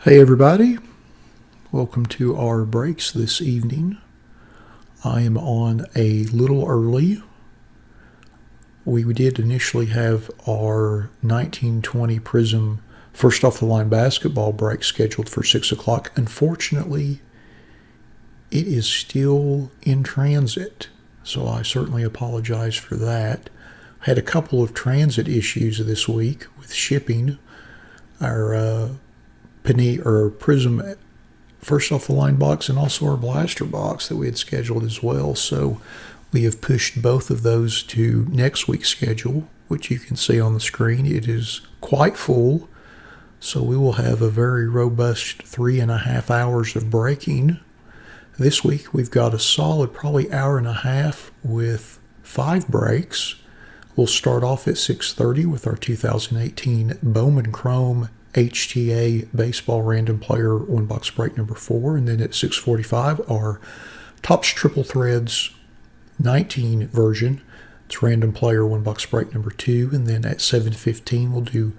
Hey everybody, welcome to our breaks this evening. I am on a little early. We did initially have our 1920 Prism first off the line basketball break scheduled for 6 o'clock. Unfortunately, it is still in transit, so I certainly apologize for that. I had a couple of transit issues this week with shipping. Our Prism first off the line box and also our blaster box that we had scheduled as well. So we have pushed both of those to next week's schedule, which you can see on the screen. It is quite full, so we will have a very robust 3.5 hours of breaking. This week we've got a solid probably hour and a half with 5 breaks. We'll start off at 6:30 with our 2018 Bowman Chrome HTA Baseball Random Player 1-box break number 4, and then at 6:45 our Topps Triple Threads 19 version. It's Random Player 1-box break number 2, and then at 7:15 we'll do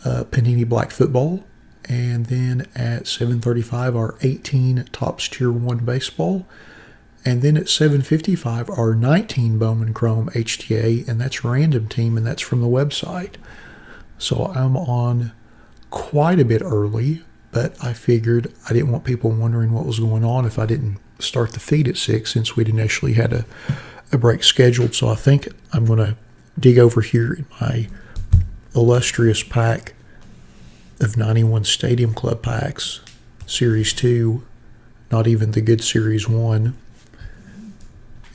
Panini Black Football, and then at 7:35 our 18 Topps Tier 1 Baseball, and then at 7:55 our 19 Bowman Chrome HTA, and that's Random Team, and that's from the website. So I'm on quite a bit early, but I figured I didn't want people wondering what was going on if I didn't start the feed at 6, since we'd initially had a break scheduled. So I think I'm going to dig over here in my illustrious pack of 91 Stadium Club packs, Series 2, not even the good Series 1,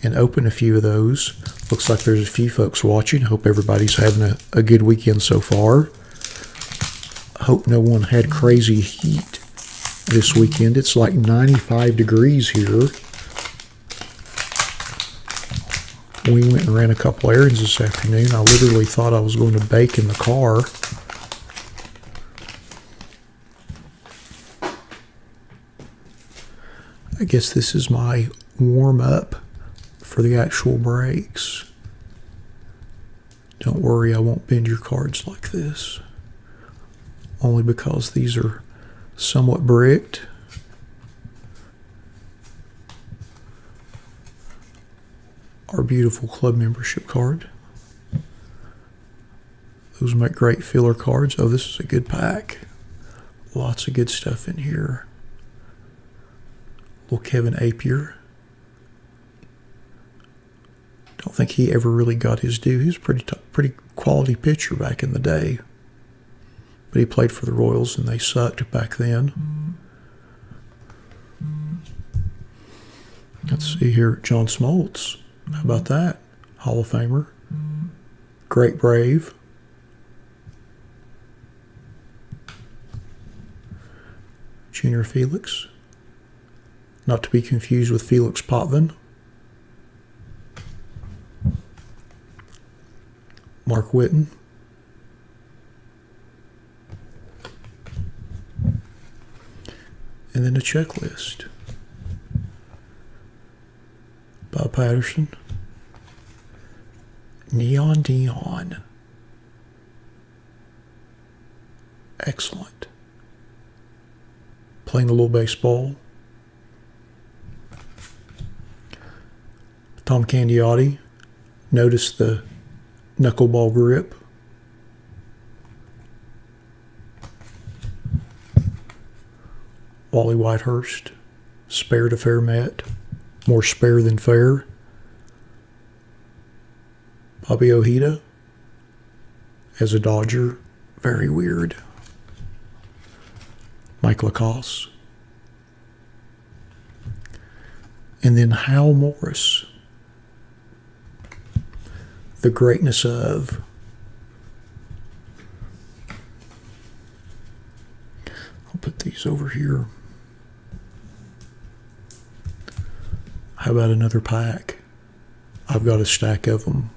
and open a few of those. Looks like there's a few folks watching. Hope everybody's having a good weekend so far. Hope no one had crazy heat this weekend. It's like 95 degrees here. We went and ran a couple errands this afternoon. I literally thought I was going to bake in the car. I guess this is my warm-up for the actual breaks. Don't worry, I won't bend your cards like this, only because these are somewhat bricked. Our beautiful club membership card. Those make great filler cards. Oh, this is a good pack. Lots of good stuff in here. Little Kevin Apier. Don't think he ever really got his due. He was a pretty quality pitcher back in the day. But he played for the Royals, and they sucked back then. Let's see here, John Smoltz. How about that? Hall of Famer. Great Brave. Junior Felix. Not to be confused with Felix Potvin. Mark Whitten. And then a checklist. Bob Patterson. Neon Dion. Excellent. Playing a little baseball. Tom Candiotti. Notice the knuckleball grip. Wally Whitehurst, spare to fair met, more spare than fair. Bobby Ojeda as a Dodger, very weird. Mike Lacoste. And then Hal Morris, the greatness of. I'll put these over here. How about another pack? I've got a stack of them.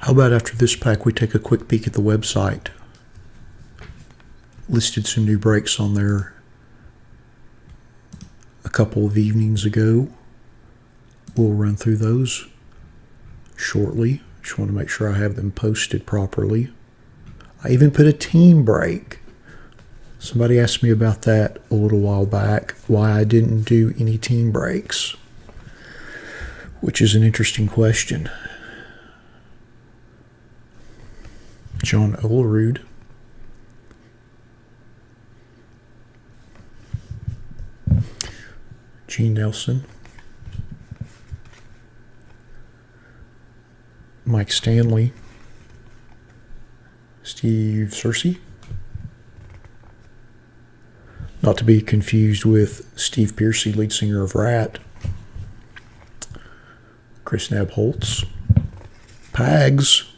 How about after this pack we take a quick peek at the website? listed some new breaks on there a couple of evenings ago. We'll run through those shortly. Just want to make sure I have them posted properly. I even put a team break. Somebody asked me about that a little while back, why I didn't do any team breaks, which is an interesting question. John Olerud. Gene Nelson. Mike Stanley. Steve Searcy. Not to be confused with Steve Piercy, lead singer of Rat. Chris Nabholz. Pags.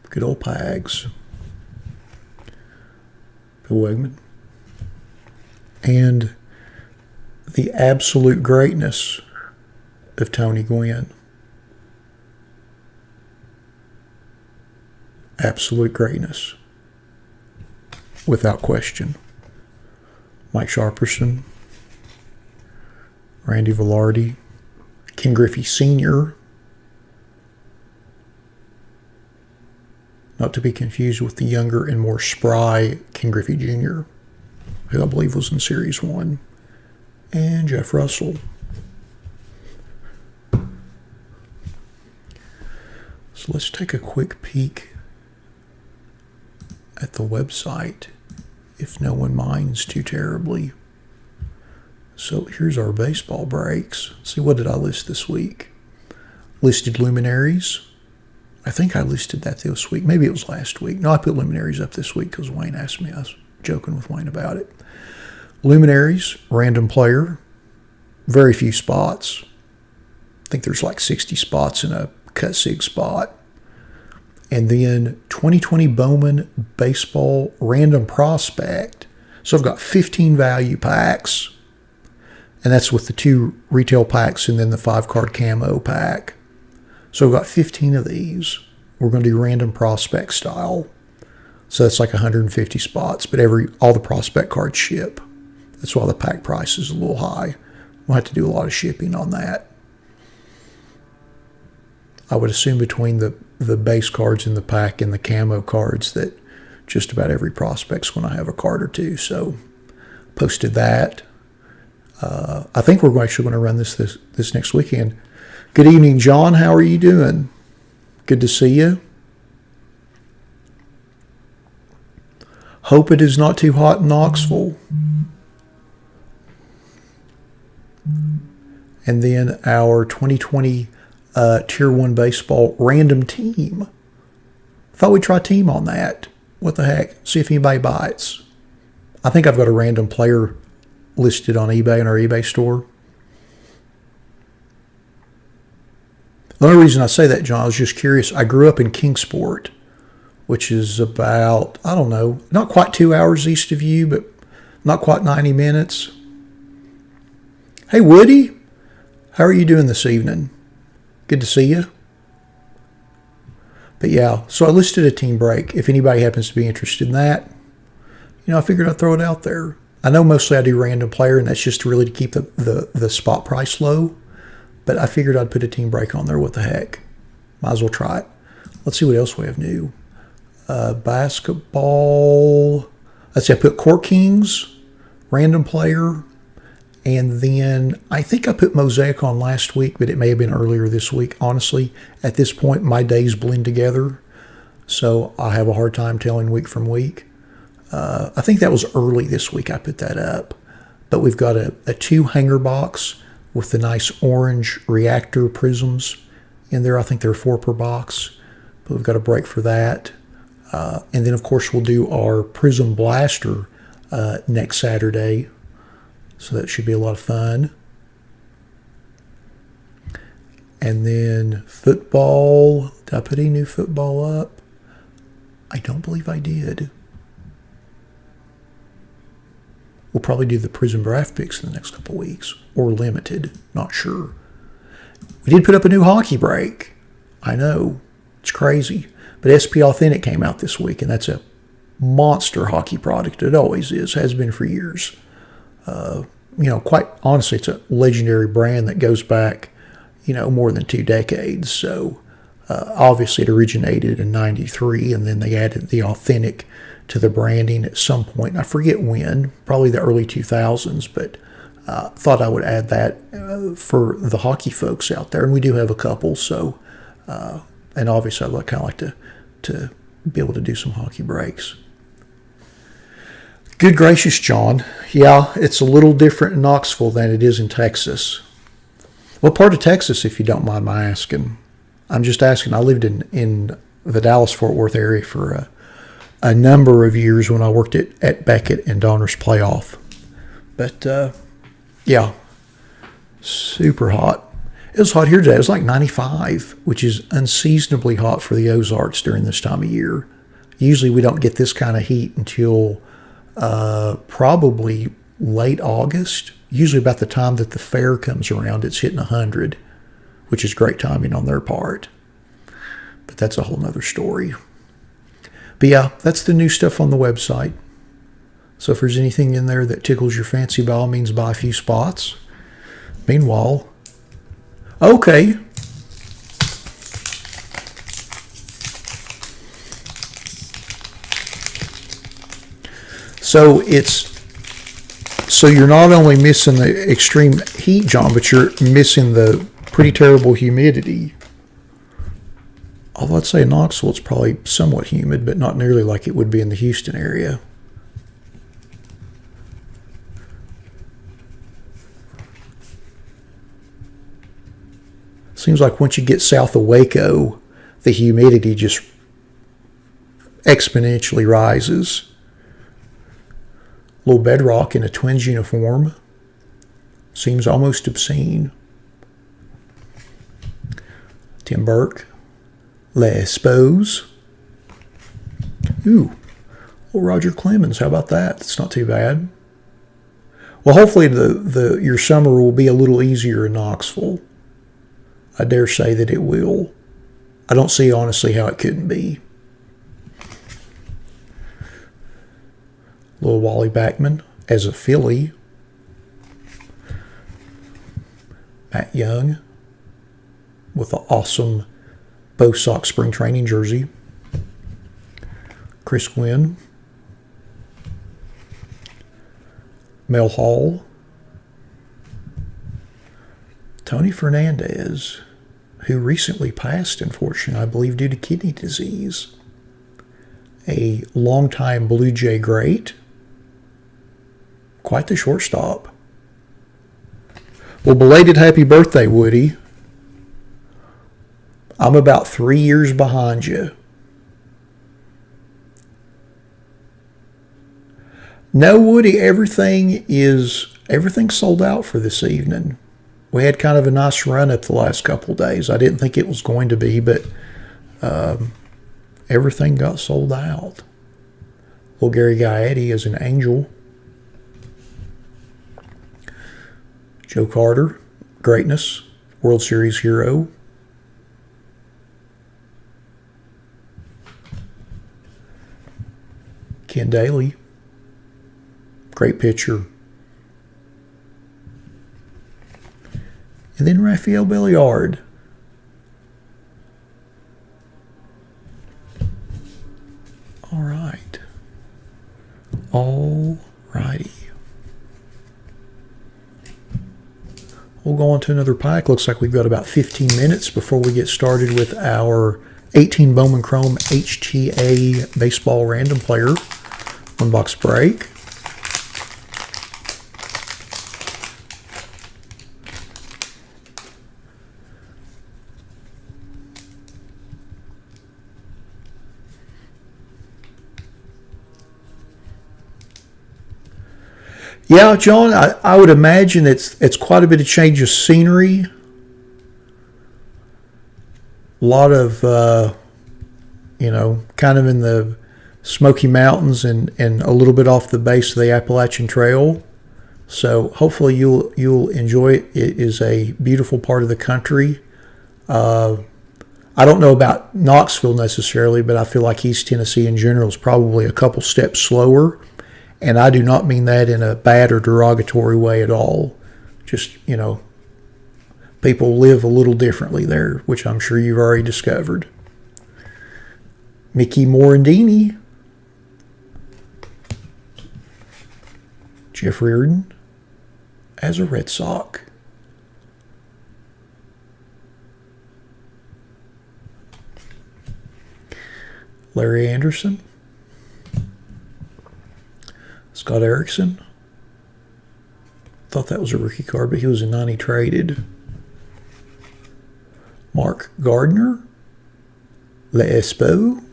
Good old Pags. Bill Wegman. And the absolute greatness of Tony Gwynn. Absolute greatness. Without question. Mike Sharperson. Randy Velarde. Ken Griffey Sr. Not to be confused with the younger and more spry Ken Griffey Jr., who I believe was in Series 1. And Jeff Russell. So let's take a quick peek at the website, if no one minds too terribly. So here's our baseball breaks. See, what did I list this week? Listed luminaries. I think I listed that this week. Maybe it was last week. No, I put luminaries up this week because Wayne asked me. I was joking with Wayne about it. Luminaries, random player, very few spots. I think there's like 60 spots in a cut sig spot. And then 2020 Bowman Baseball Random Prospect. So I've got 15 value packs. And that's with the 2 retail packs and then the 5-card camo pack. So I've got 15 of these. We're going to do random prospect style. So that's like 150 spots, but all the prospect cards ship. That's why the pack price is a little high. We'll have to do a lot of shipping on that. I would assume between the base cards in the pack and the camo cards that just about every prospect's going to have a card or two. So posted that. I think we're actually going to run this next weekend. Good evening, John. How are you doing? Good to see you. Hope it is not too hot in Knoxville. And then our 2020 Tier 1 Baseball random team. Thought we'd try team on that. What the heck? See if anybody bites. I think I've got a random player listed on eBay in our eBay store. The only reason I say that, John, I was just curious. I grew up in Kingsport, which is about, I don't know, not quite 2 hours east of you, but not quite 90 minutes. Hey, Woody. How are you doing this evening? Good to see you. But yeah, so I listed a team break. If anybody happens to be interested in that, I figured I'd throw it out there. I know mostly I do random player, and that's just really to keep the spot price low. But I figured I'd put a team break on there. What the heck? Might as well try it. Let's see what else we have new. Basketball. Let's see, I put Court Kings, random player. And then I think I put Mosaic on last week, but it may have been earlier this week. Honestly, at this point, my days blend together. So I have a hard time telling week from week. I think that was early this week I put that up. But we've got a 2 hanger box with the nice orange reactor prisms in there. I think there are 4 per box. But we've got a break for that. And then, of course, we'll do our Prism Blaster next Saturday. So that should be a lot of fun. And then football. Did I put any new football up? I don't believe I did. We'll probably do the Prism Draft picks in the next couple of weeks. Or limited. Not sure. We did put up a new hockey break. I know. It's crazy. But SP Authentic came out this week, and that's a monster hockey product. It always is, has been for years. Quite honestly, it's a legendary brand that goes back, more than 2 decades. So obviously it originated in 93, and then they added the Authentic to the branding at some point. I forget when, probably the early 2000s, but thought I would add that for the hockey folks out there. And we do have a couple, so, and obviously I'd kind of like to be able to do some hockey breaks. Good gracious, John. Yeah, it's a little different in Knoxville than it is in Texas. What part of Texas, if you don't mind my asking? I'm just asking. I lived in the Dallas-Fort Worth area for a number of years when I worked at Beckett and Donner's Playoff. But, yeah, super hot. It was hot here today. It was like 95, which is unseasonably hot for the Ozarks during this time of year. Usually we don't get this kind of heat until probably late August. Usually about the time that the fair comes around, it's hitting 100, which is great timing on their part. But that's a whole nother story. But yeah, that's the new stuff on the website. So if there's anything in there that tickles your fancy, by all means, buy a few spots. Meanwhile, okay. So you're not only missing the extreme heat, John, but you're missing the pretty terrible humidity. Although I'd say in Knoxville it's probably somewhat humid, but not nearly like it would be in the Houston area. Seems like once you get south of Waco, the humidity just exponentially rises. Little Bedrock in a Twins uniform. Seems almost obscene. Tim Burke. Les Spose. Ooh. Well, Roger Clemens. How about that? That's not too bad. Well, hopefully your summer will be a little easier in Knoxville. I dare say that it will. I don't see honestly how it couldn't be. Little Wally Backman as a Philly. Matt Young with an awesome Bo Sox spring training jersey. Chris Gwynn. Mel Hall. Tony Fernandez, who recently passed, unfortunately, I believe due to kidney disease. A longtime Blue Jay great. Quite the shortstop. Well, belated happy birthday, Woody. I'm about 3 years behind you. No, Woody, everything's sold out for this evening. We had kind of a nice run up the last couple of days. I didn't think it was going to be, but everything got sold out. Little Gary Gaetti is an angel. Joe Carter, greatness, World Series hero. Ken Daly, great pitcher. And then Rafael Belliard. All right. All righty. We'll go on to another pack. Looks like we've got about 15 minutes before we get started with our 18 Bowman Chrome HTA Baseball Random Player one box break. Yeah, John, I would imagine it's quite a bit of change of scenery. A lot of, kind of in the Smoky Mountains and a little bit off the base of the Appalachian Trail. So hopefully you'll enjoy it. It is a beautiful part of the country. I I don't know about Knoxville necessarily, but I feel like East Tennessee in general is probably a couple steps slower. And I do not mean that in a bad or derogatory way at all. Just, people live a little differently there, which I'm sure you've already discovered. Mickey Morandini. Jeff Reardon as a Red Sox. Larry Anderson. Scott Erickson. Thought that was a rookie card, but he was a 90 traded. Mark Gardner. Leespo.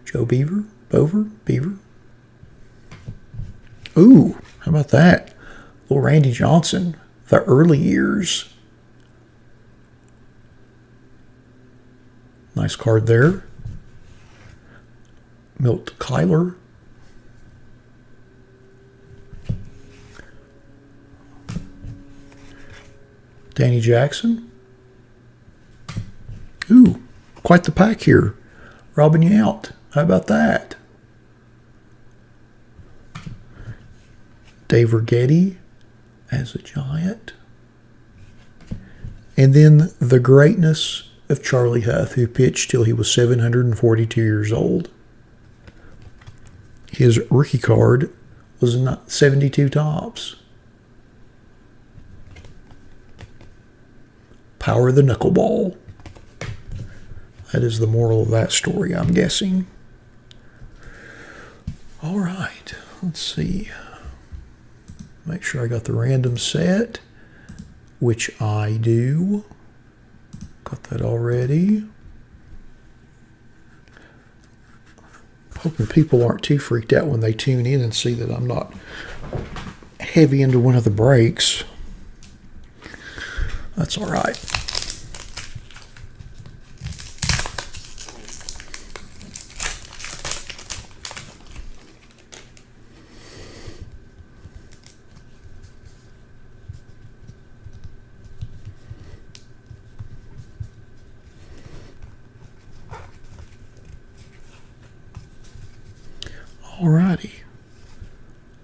Joe Beaver. Ooh, how about that? Little Randy Johnson, the early years. Nice card there. Milt Kyler. Danny Jackson. Ooh, quite the pack here. Robbing you out. How about that? Dave Righetti as a Giant. And then the greatness of Charlie Huff, who pitched till he was 742 years old. His rookie card was 72 tops. Power of the knuckleball. That is the moral of that story, I'm guessing. All right, let's see. Make sure I got the random set, which I do. Got that already. Hoping people aren't too freaked out when they tune in and see that I'm not heavy into one of the breaks. That's all right. Alrighty.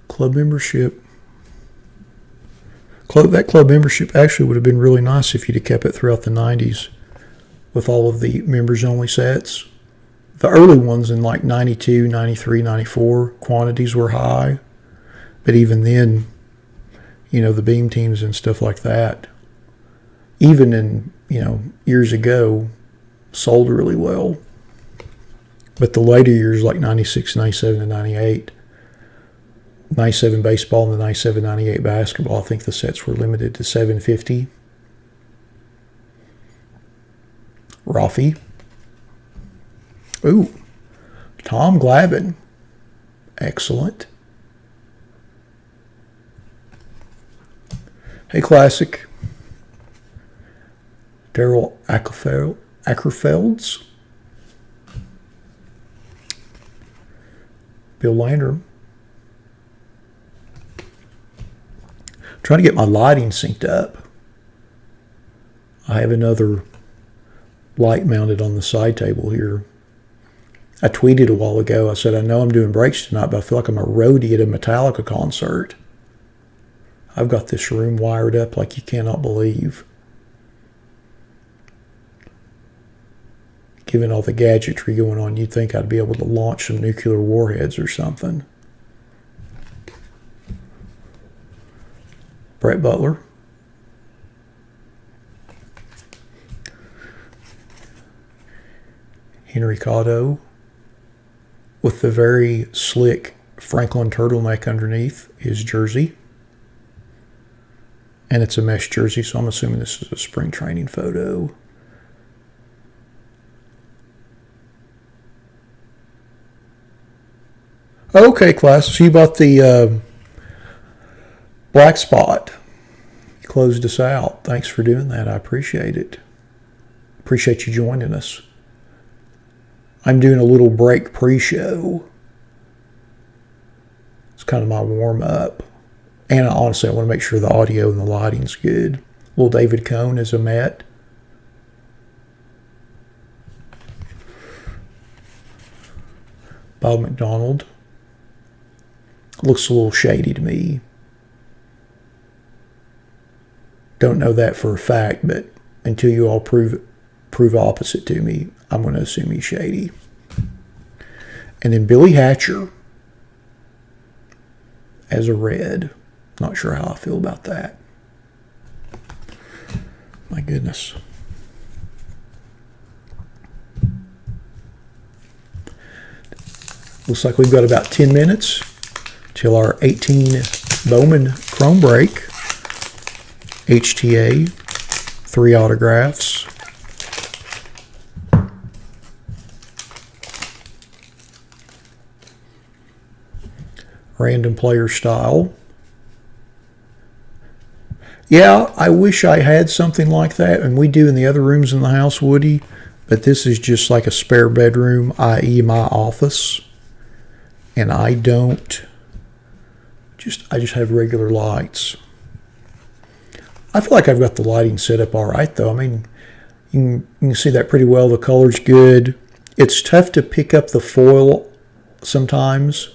Club membership. That club membership actually would have been really nice if you'd have kept it throughout the 90s with all of the members only sets. The early ones in like 92, 93, 94, quantities were high. But even then, the beam teams and stuff like that, even in, years ago, sold really well. But the later years, like 96, 97, and 98, 97 baseball and the 97, 98 basketball, I think the sets were limited to 750. Rafi. Ooh. Tom Glavine. Excellent. Hey, Classic. Daryl Ackerfelds. Bill Landrum. Trying to get my lighting synced up. I have another light mounted on the side table here. I tweeted a while ago, I said, I know I'm doing breaks tonight, but I feel like I'm a roadie at a Metallica concert. I've got this room wired up like you cannot believe. Given all the gadgetry going on, you'd think I'd be able to launch some nuclear warheads or something. Brett Butler. Henry Cotto with the very slick Franklin turtleneck underneath his jersey. And it's a mesh jersey, so I'm assuming this is a spring training photo. Okay, class. So you bought the black spot. You closed us out. Thanks for doing that. I appreciate it. Appreciate you joining us. I'm doing a little break pre-show. It's kind of my warm-up. And honestly, I want to make sure the audio and the lighting's good. Little David Cohn is a Met. Bob McDonald. Looks a little shady to me. Don't know that for a fact, but until you all prove opposite to me, I'm going to assume he's shady. And then Billy Hatcher as a red. Not sure how I feel about that. My goodness. Looks like we've got about 10 minutes till our 18 Bowman Chrome Break. HTA, 3 autographs. Random player style. Yeah, I wish I had something like that, and we do in the other rooms in the house, Woody, but this is just like a spare bedroom, i.e. my office. And I just have regular lights. I feel like I've got the lighting set up all right, though. I mean, you can see that pretty well. The color's good. It's tough to pick up the foil sometimes.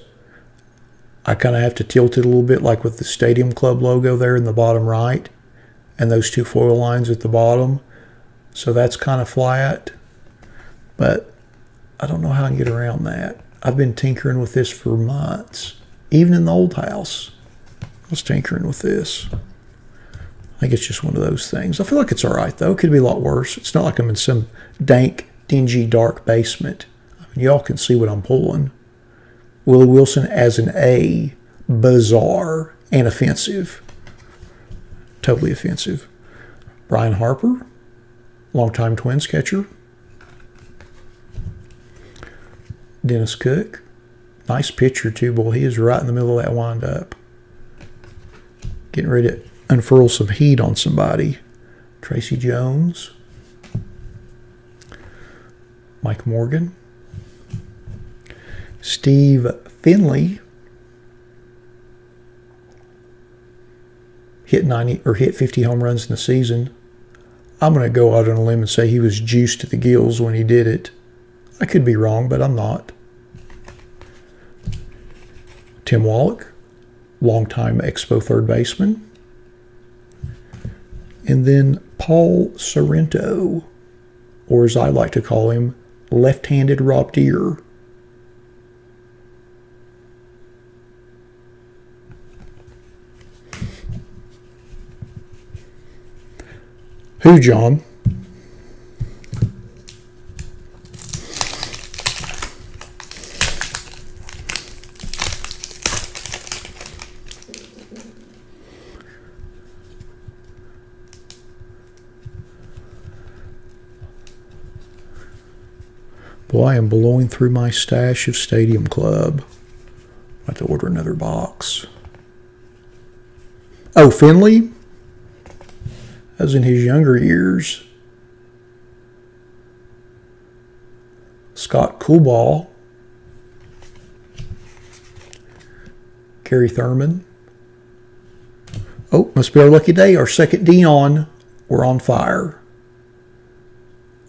I kind of have to tilt it a little bit, like with the Stadium Club logo there in the bottom right, and those 2 foil lines at the bottom. So that's kind of flat, but I don't know how I can get around that. I've been tinkering with this for months. Even in the old house, I was tinkering with this. I think it's just one of those things. I feel like it's all right, though. It could be a lot worse. It's not like I'm in some dank, dingy, dark basement. I mean, y'all can see what I'm pulling. Willie Wilson as an A. Bizarre and offensive. Totally offensive. Brian Harper, longtime Twins catcher. Dennis Cook. Nice pitcher, too. Boy, he is right in the middle of that windup. Getting ready to unfurl some heat on somebody. Tracy Jones. Mike Morgan. Steve Finley. Hit 50 home runs in the season. I'm going to go out on a limb and say he was juiced to the gills when he did it. I could be wrong, but I'm not. Tim Wallach, longtime Expo third baseman. And then Paul Sorrento, or as I like to call him, left-handed Rob Deere. Who, John? Boy, I am blowing through my stash of Stadium Club. I have to order another box. Oh, Finley? That was in his younger years. Scott Coolball. Gary Thurman. Oh, must be our lucky day. Our second Dion. We're on fire.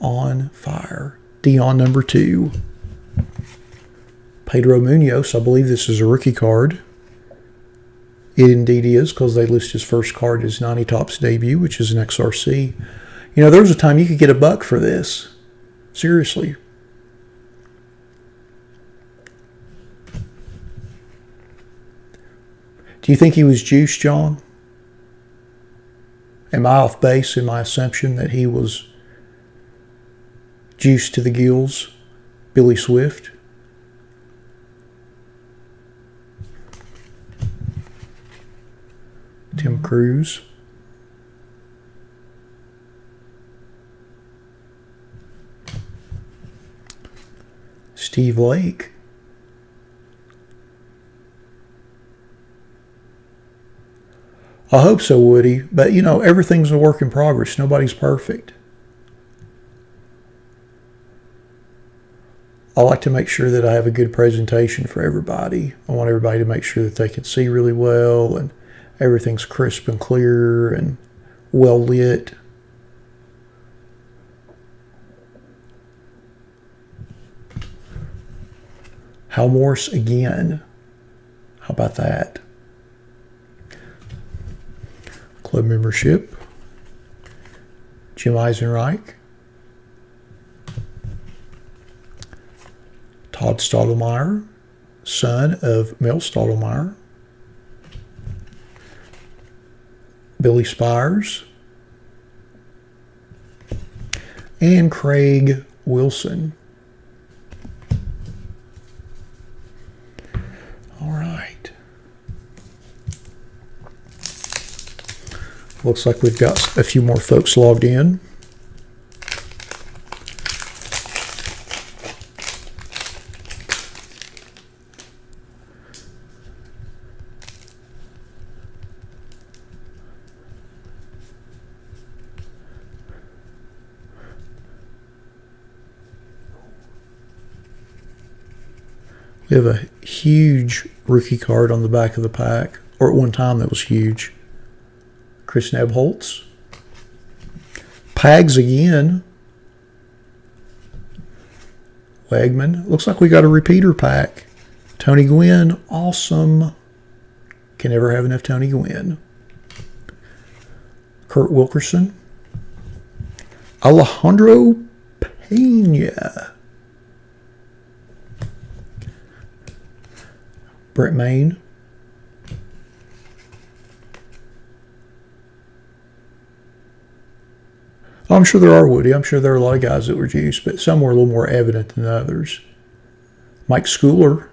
On fire. Dion number 2. Pedro Munoz. I believe this is a rookie card. It indeed is, because they list his first card as 90 Topps debut, which is an XRC. You know, there was a time you could get $1 for this. Seriously. Do you think he was juiced, John? Am I off base in my assumption that he was juiced to the gills? Billy Swift? Tim Cruz. Steve Lake. I hope so, Woody. But, you know, everything's a work in progress. Nobody's perfect. I like to make sure that I have a good presentation for everybody. I want everybody to make sure that they can see really well and everything's crisp and clear and well lit. Hal Morris again. How about that? Club membership. Jim Eisenreich. Todd Stottlemyre, son of Mel Stottlemyre. Billy Spires. And Craig Wilson. All right. Looks like we've got a few more folks logged in. We have a huge rookie card on the back of the pack, or at one time that was huge. Chris Nebholtz. Pags again. Wegman. Looks like we got a repeater pack. Tony Gwynn. Awesome. Can never have enough Tony Gwynn. Kurt Wilkerson. Alejandro Pena. Brett Main. Oh, I'm sure there are, Woody. I'm sure there are a lot of guys that were juiced, but some were a little more evident than others. Mike Schooler.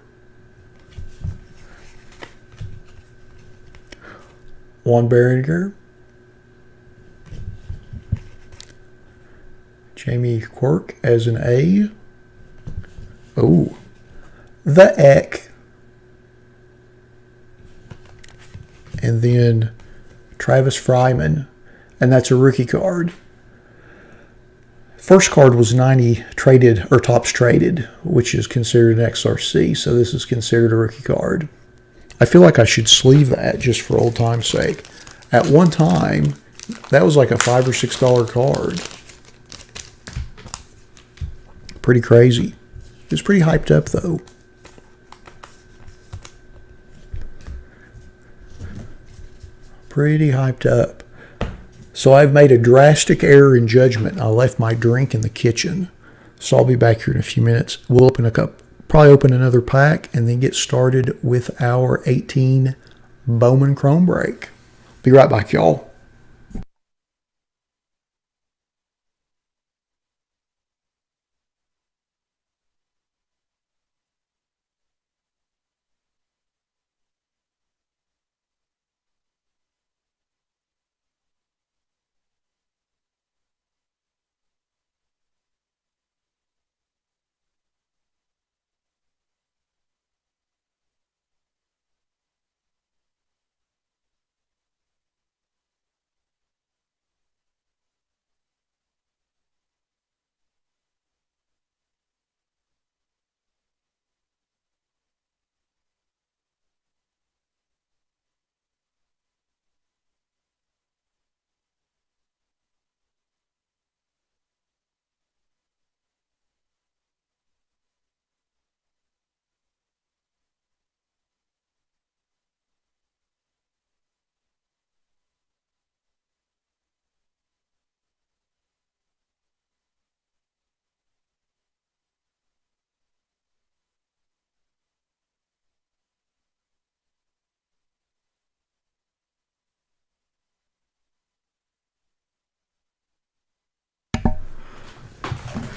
Juan Berenguer. Jamie Quirk as an A. Oh, the Eck. And then Travis Fryman, and that's a rookie card. First card was 90 traded or tops traded, which is considered an XRC, so this is considered a rookie card. I feel like I should sleeve that just for old time's sake. At one time, that was like a $5 or $6 card. Pretty crazy. It was pretty hyped up though. Pretty hyped up. So I've made a drastic error in judgment. I left my drink in the kitchen. So I'll be back here in a few minutes. We'll probably open another pack and then get started with our 18 Bowman Chrome break. Be right back, y'all.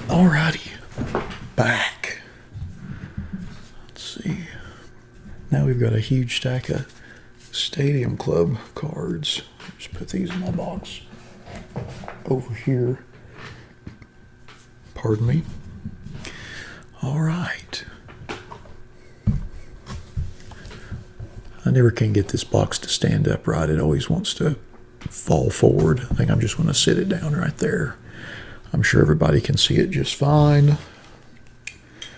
Alrighty, back. Let's see. Now we've got a huge stack of Stadium Club cards. Just put these in my box over here. Pardon me. All right. I never can get this box to stand upright. It always wants to fall forward. I think I'm just going to sit it down right there. I'm sure everybody can see it just fine.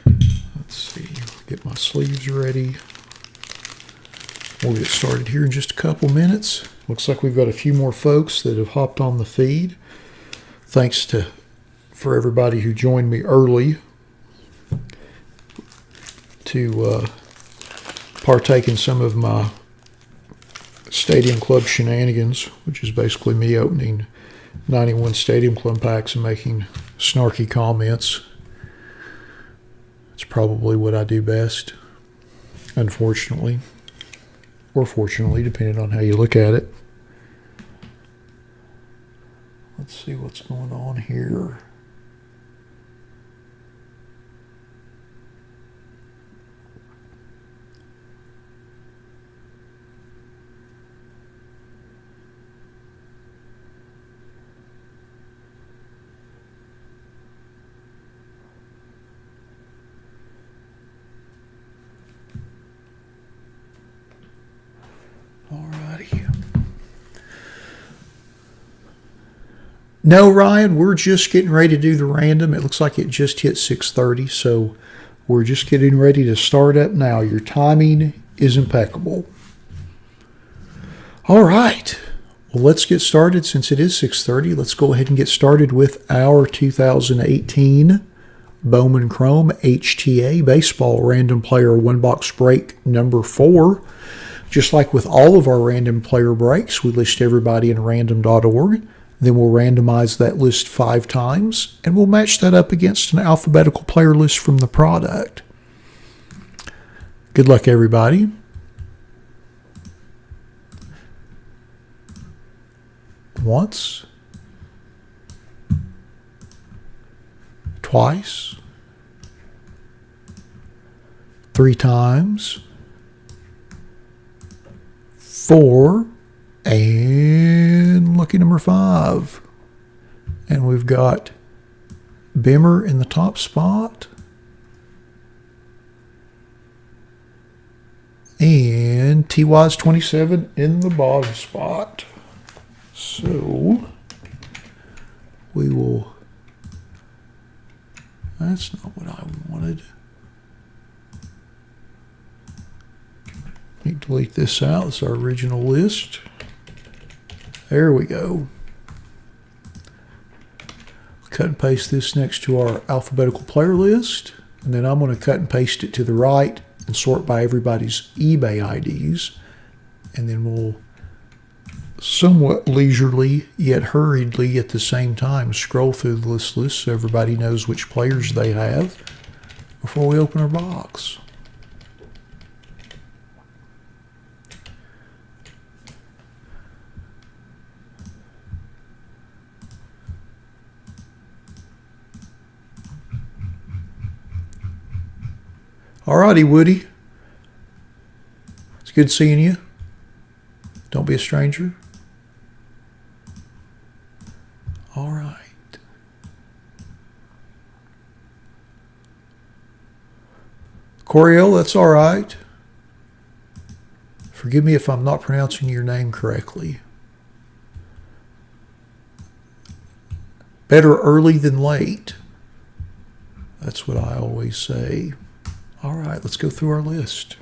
Let's see, get my sleeves ready. We'll get started here in just a couple minutes. Looks like we've got a few more folks that have hopped on the feed. Thanks for everybody who joined me early to partake in some of my Stadium Club shenanigans, which is basically me opening 91 Stadium Club packs and making snarky comments. It's probably what I do best, unfortunately, or fortunately, depending on how you look at it. Let's see what's going on here. Alrighty. No, Ryan, we're just getting ready to do the random. It looks like it just hit 6:30, so we're just getting ready to start up now. Your timing is impeccable. All right. Well, let's get started. Since it is 6:30, let's go ahead and get started with our 2018 Bowman Chrome HTA Baseball Random Player One Box Break number 4. Just like with all of our random player breaks, we list everybody in random.org. Then we'll randomize that list 5 times, and we'll match that up against an alphabetical player list from the product. Good luck, everybody. Once. Twice. 3 times. 4, and lucky number 5. And we've got Bimmer in the top spot, and TY's 27 in the bottom spot. So we will, that's not what I wanted. Let me delete this out. It's our original list. There we go. Cut and paste this next to our alphabetical player list. And then I'm going to cut and paste it to the right and sort by everybody's eBay IDs. And then we'll somewhat leisurely yet hurriedly at the same time scroll through this list so everybody knows which players they have before we open our box. Alrighty, Woody. It's good seeing you. Don't be a stranger. All right. Coriel, that's all right. Forgive me if I'm not pronouncing your name correctly. Better early than late. That's what I always say. All right, let's go through our list.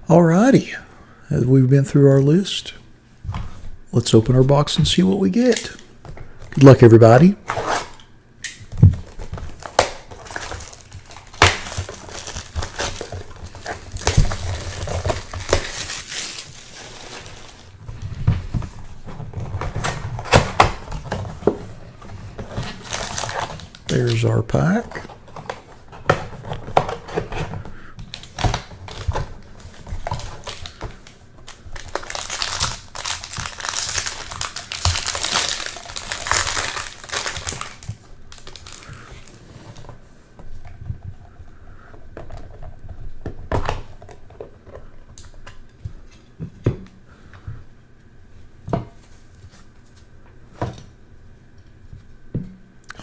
Alrighty, as we've been through our list, let's open our box and see what we get. Good luck, everybody. There's our pack.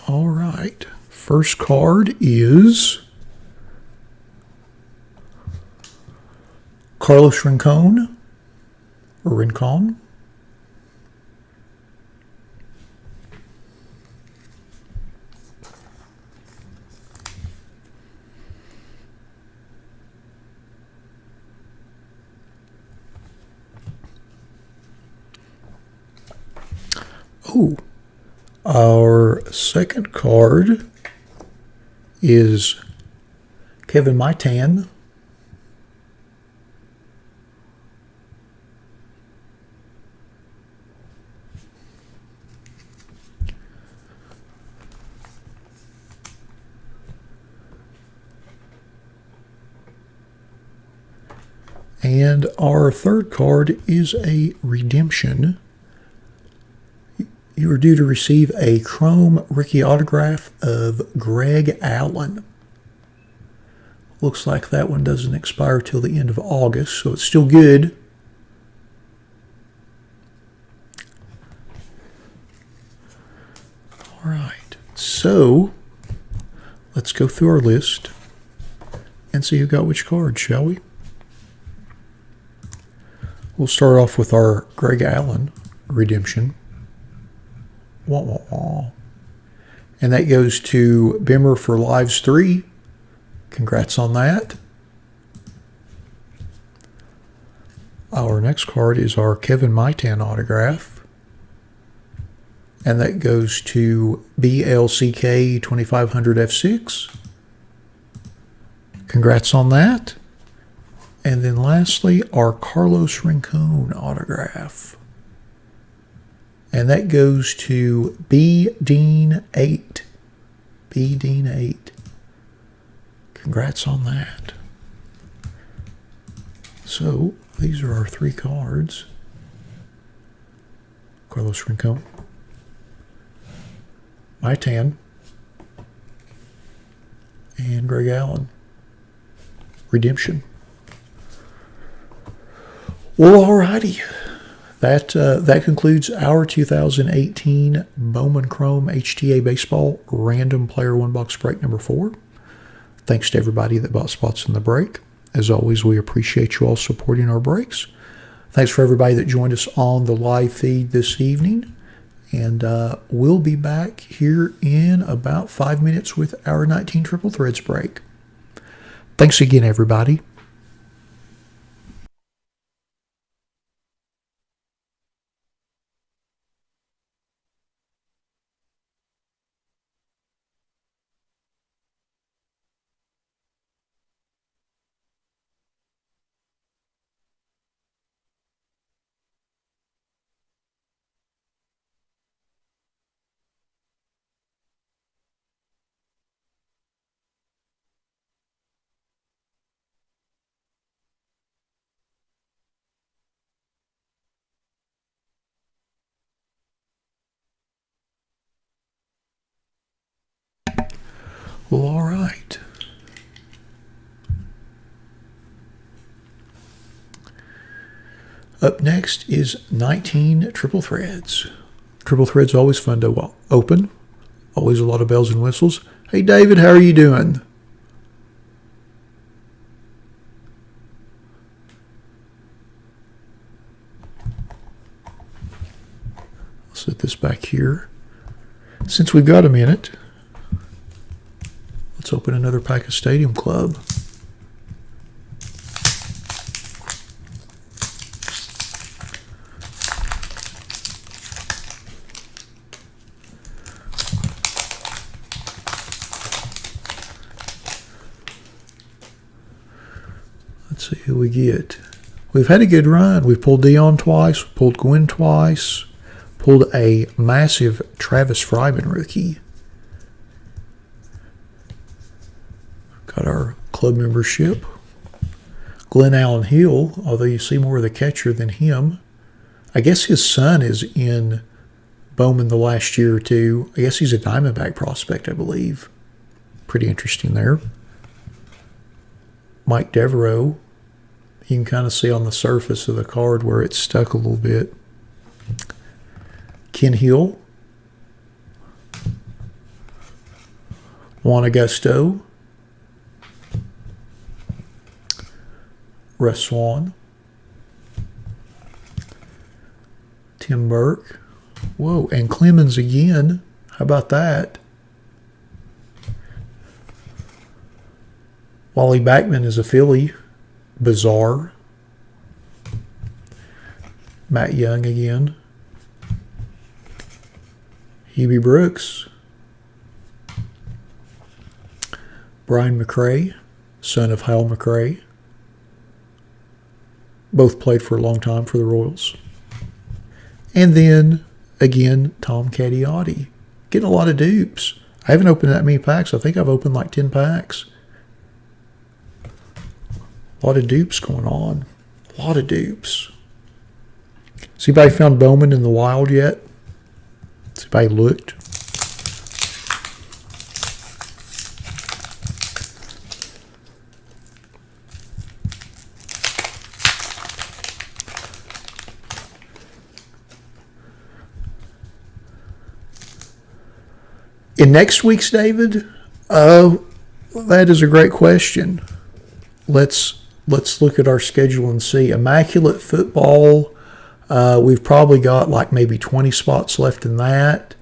All right, first card is Carlos Rincon, or Rincon. Oh. Our second card is Kevin Maitan. And our third card is a redemption. You are due to receive a Chrome Ricky autograph of Greg Allen. Looks like that one doesn't expire till the end of August, so it's still good. All right, so let's go through our list and see who got which card, shall we? We'll start off with our Greg Allen redemption. Wah, wah, wah. And that goes to Bimmer for Lives 3. Congrats on that. Our next card is our Kevin Maitan autograph. And that goes to BLCK 2500 F6. Congrats on that. And then lastly, our Carlos Rincon autograph. And that goes to B. Dean 8. B. Dean 8. Congrats on that. So, these are our three cards. Carlos Rincon. Maitan. And Greg Allen. Redemption. Well, alrighty. That concludes our 2018 Bowman Chrome HTA Baseball Random Player 1 Box Break number 4. Thanks to everybody that bought spots in the break. As always, we appreciate you all supporting our breaks. Thanks for everybody that joined us on the live feed this evening. And we'll be back here in about 5 minutes with our 19 Triple Threads break. Thanks again, everybody. Well, all right. Up next is 19 Triple Threads. Triple Threads always fun to open. Always a lot of bells and whistles. Hey, David, how are you doing? I'll set this back here. Since we've got a minute, let's open another pack of Stadium Club. we get? We've had a good run. We've pulled Dion twice, pulled Gwen twice, pulled a massive Travis Fryman rookie. Got our club membership. Glenn Allen Hill, although you see more of the catcher than him. I guess his son is in Bowman the last year or two. I guess he's a Diamondback prospect, I believe. Pretty interesting there. Mike Devereaux. You can kind of see on the surface of the card where it's stuck a little bit. Ken Hill. Juan Augusto. Russ Swan. Tim Burke. Whoa, and Clemens again. How about that? Wally Backman is a Philly. Bizarre. Matt Young again. Hubie Brooks. Brian McRae, son of Hal McRae. Both played for a long time for the Royals. And then, again, Tom Cadiotti. Getting a lot of dupes. I haven't opened that many packs. I think I've opened like 10 packs. A lot of dupes going on. A lot of dupes. Has anybody found Bowman in the wild yet? Has anybody looked? In next week's, David? That is a great question. Let's look at our schedule and see. Immaculate Football, we've probably got like maybe 20 spots left in that.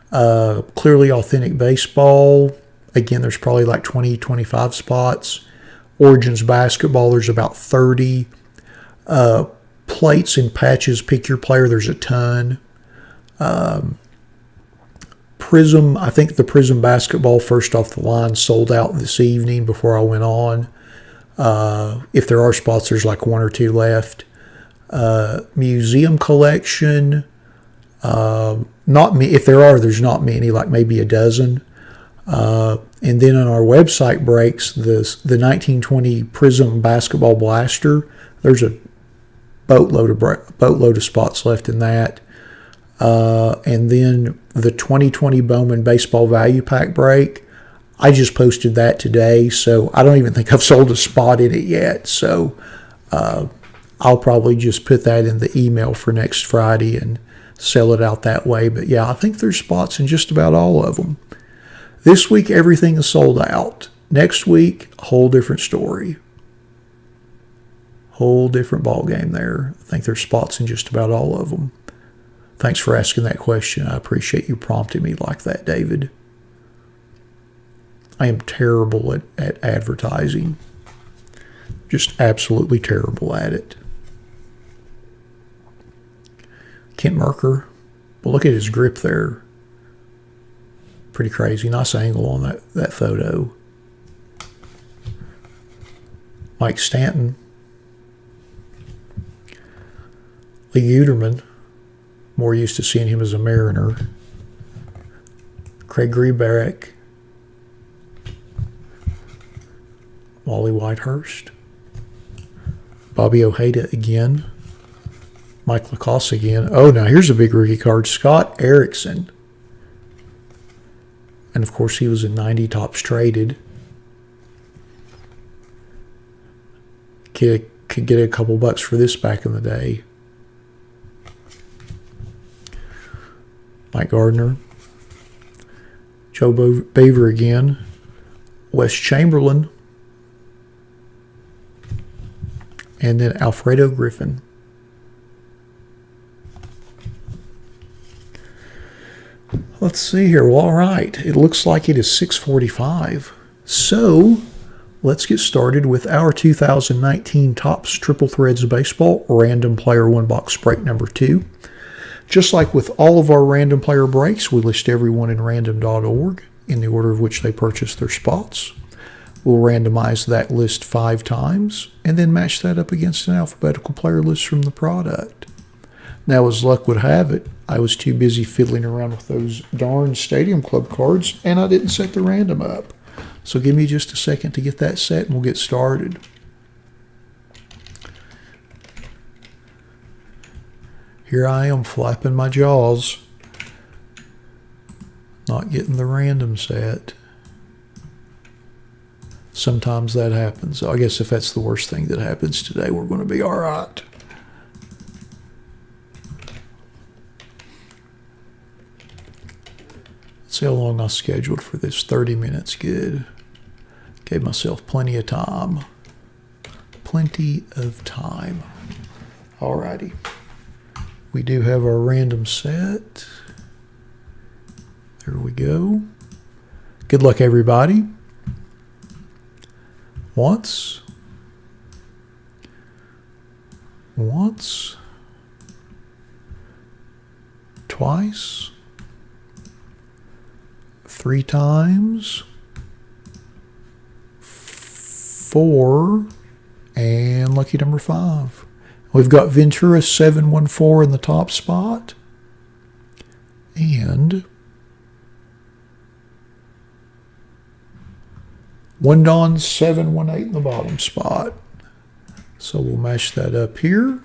Clearly Authentic Baseball, again, there's probably like 20, 25 spots. Origins Basketball, there's about 30. Plates and Patches, Pick Your Player, there's a ton. Prism, I think the Prism Basketball first off the line sold out this evening before I went on. If there are spots, there's like 1 or 2 left. Museum Collection, if there are, there's not many, like maybe a dozen. And then on our website breaks, the 1920 Prism Basketball Blaster, there's a boatload of spots left in that. And then the 2020 Bowman Baseball Value Pack break, I just posted that today, so I don't even think I've sold a spot in it yet. So I'll probably just put that in the email for next Friday and sell it out that way. But yeah, I think there's spots in just about all of them. This week, everything is sold out. Next week, a whole different story. Whole different ball game there. I think there's spots in just about all of them. Thanks for asking that question. I appreciate you prompting me like that, David. I am terrible at advertising. Just absolutely terrible at it. Kent Merker. Well, look at his grip there. Pretty crazy. Nice angle on that photo. Mike Stanton. Lee Uterman. More used to seeing him as a Mariner. Craig Grebeck. Wally Whitehurst. Bobby Ojeda again. Mike Lacoste again. Oh, now here's a big rookie card. Scott Erickson. And, of course, he was in 90 tops traded. Could get a couple bucks for this back in the day. Mike Gardner. Joe Beaver again. Wes Chamberlain. And then Alfredo Griffin. Let's see here. Well, all right. It looks like it is 6:45. So let's get started with our 2019 Topps Triple Threads Baseball Random Player 1-Box Break number 2. Just like with all of our random player breaks, we list everyone in random.org in the order of which they purchased their spots. We'll randomize that list 5 times and then match that up against an alphabetical player list from the product. Now, as luck would have it, I was too busy fiddling around with those darn Stadium Club cards and I didn't set the random up. So give me just a second to get that set and we'll get started. Here I am flapping my jaws, not getting the random set. Sometimes that happens. I guess if that's the worst thing that happens today, we're going to be all right. Let's see how long I scheduled for this. 30 minutes, good. Gave myself plenty of time. Plenty of time. Alrighty. We do have our random set. There we go. Good luck, everybody. Once, twice, 3 times, 4, and lucky number 5. We've got Ventura 714 in the top spot, and Windon 718 in the bottom spot. So we'll match that up here.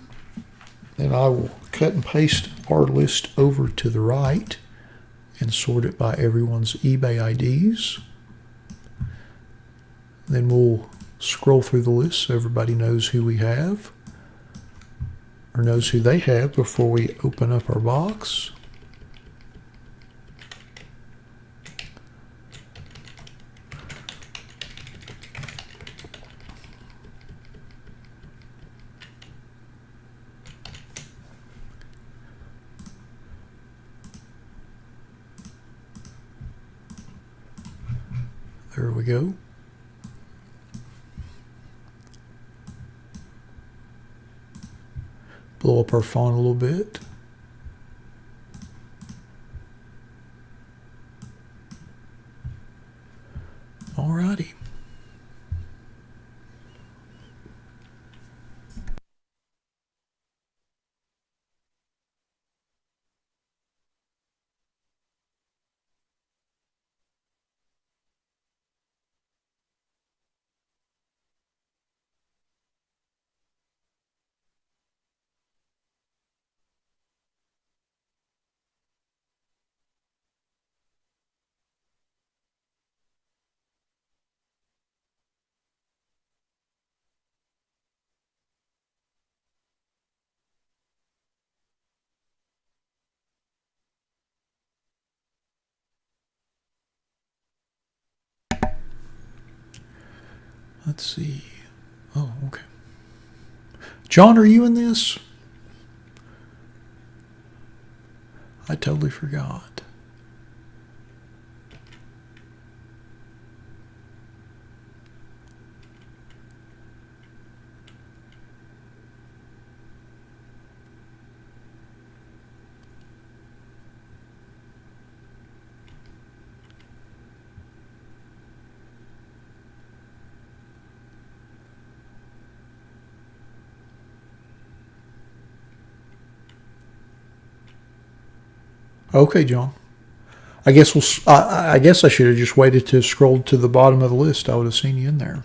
Then I will cut and paste our list over to the right and sort it by everyone's eBay IDs. Then we'll scroll through the list so everybody knows who we have, or knows who they have before we open up our box. There we go. Blow up our font a little bit. Alrighty. Let's see. Oh, okay. John, are you in this? I totally forgot. Okay, John. I guess I guess I should have just waited to scroll to the bottom of the list. I would have seen you in there.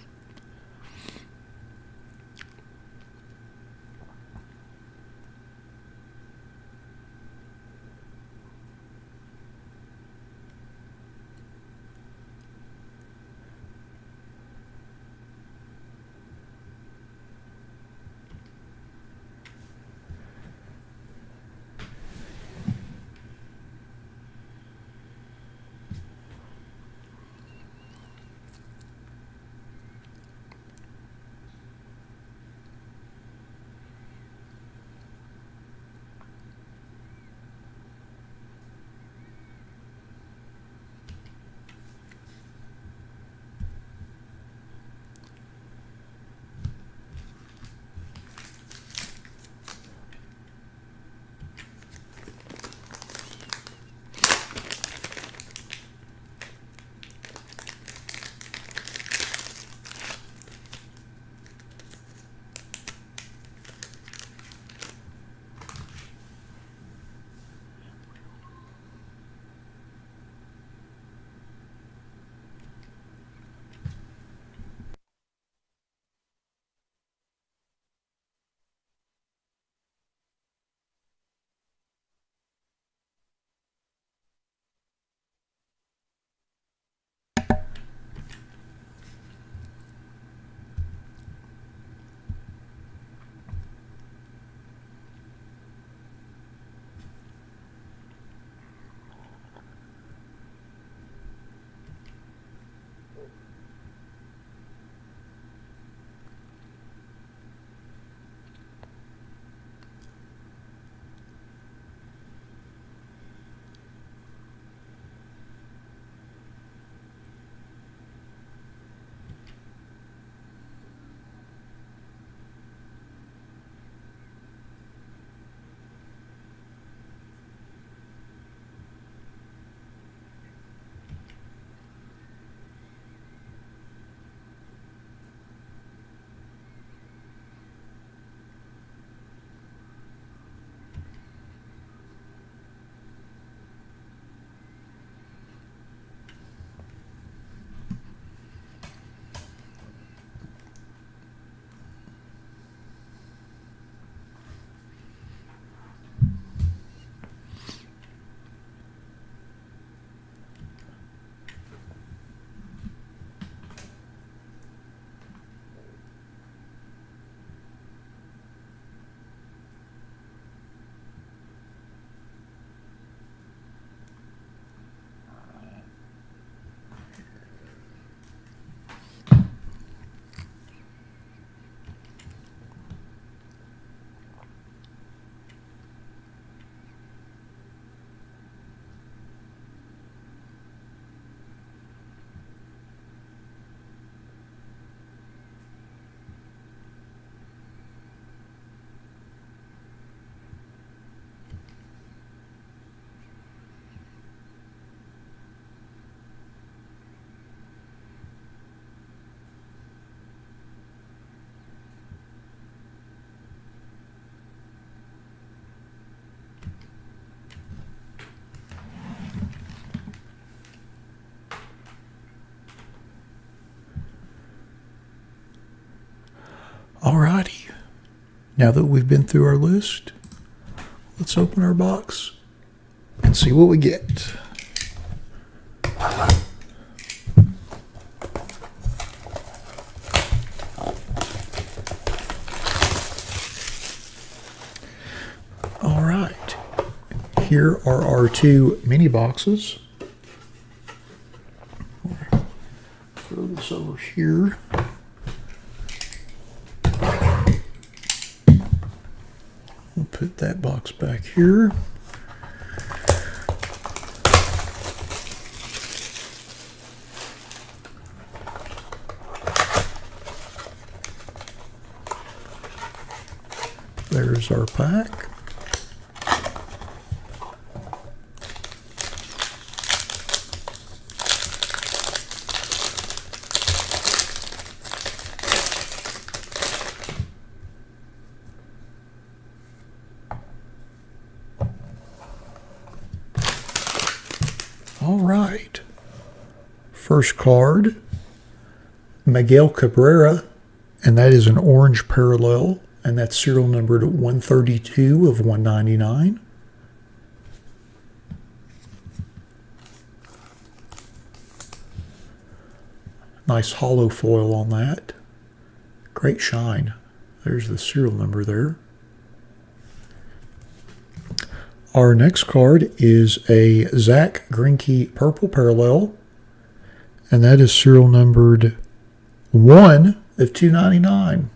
Alrighty. Now that we've been through our list, let's open our box and see what we get. All right. Here are our two mini boxes. Throw this over here. We'll put that box back here. There's our pack. All right. First card, Miguel Cabrera, and that is an orange parallel, and that's serial numbered 132 of 199. Nice hollow foil on that. Great shine. There's the serial number there. Our next card is a Zach Greinke purple parallel, and that is serial numbered 1 of 299.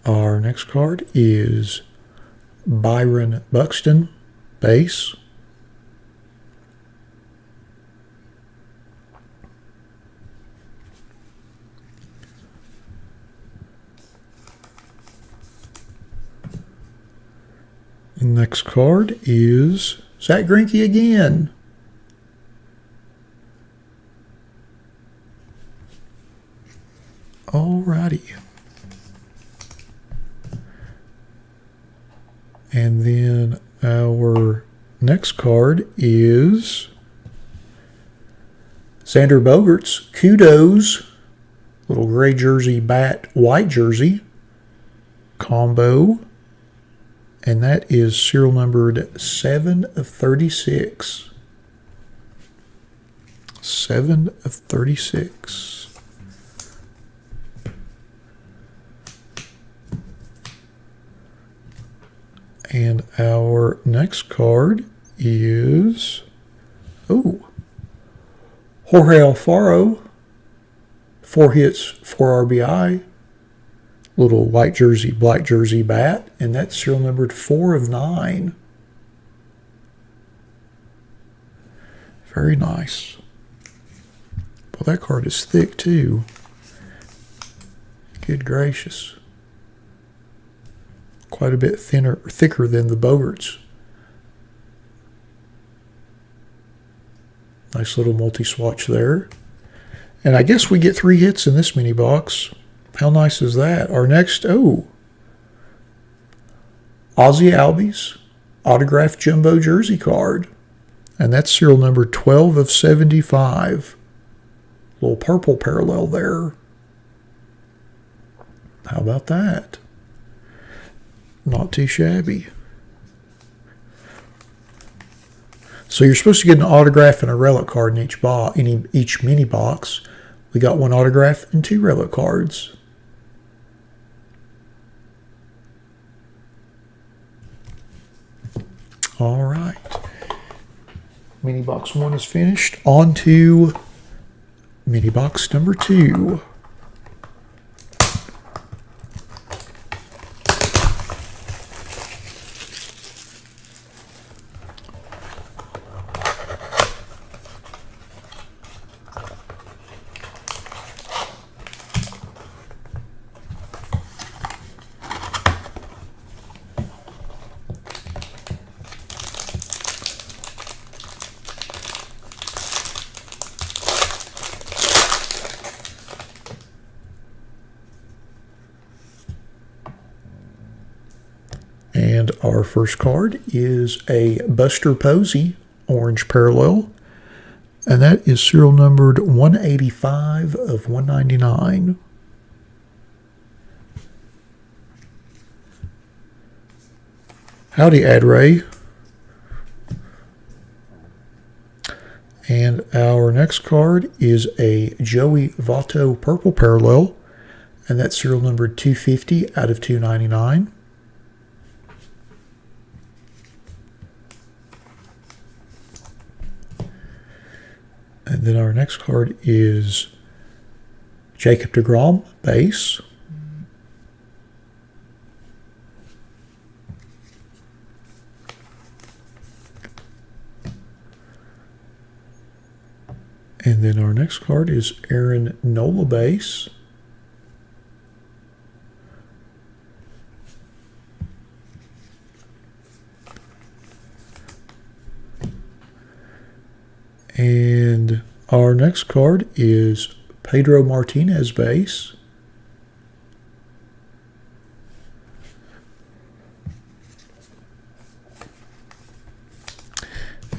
Our next card is Byron Buxton base. Next card is Zach Greinke again. Alrighty. And then our next card is Xander Bogaerts Kudos, little gray jersey, bat, white jersey combo. And that is serial numbered 7 of 36. 7 of 36. And our next card is, Jorge Alfaro, 4 hits, 4 RBI. Little white jersey, black jersey bat, and that's serial numbered 4 of 9. Very nice. Well, that card is thick too. Good gracious. Quite a bit thicker than the Bogaerts. Nice little multi-swatch there. And I guess we get 3 hits in this mini box. How nice is that? Our next, Ozzie Albies autographed jumbo jersey card. And that's serial number 12 of 75. Little purple parallel there. How about that? Not too shabby. So you're supposed to get an autograph and a relic card in each mini box. We got 1 autograph and 2 relic cards. All right. Mini box 1 is finished. On to mini box number 2. our first card is a Buster Posey orange parallel, and that is serial numbered 185 of 199. Howdy, Ad Ray. And our next card is a Joey Votto purple parallel, and that's serial number 250 out of 299. And then our next card is Jacob deGrom base. And then our next card is Aaron Nola base. And our next card is Pedro Martinez base.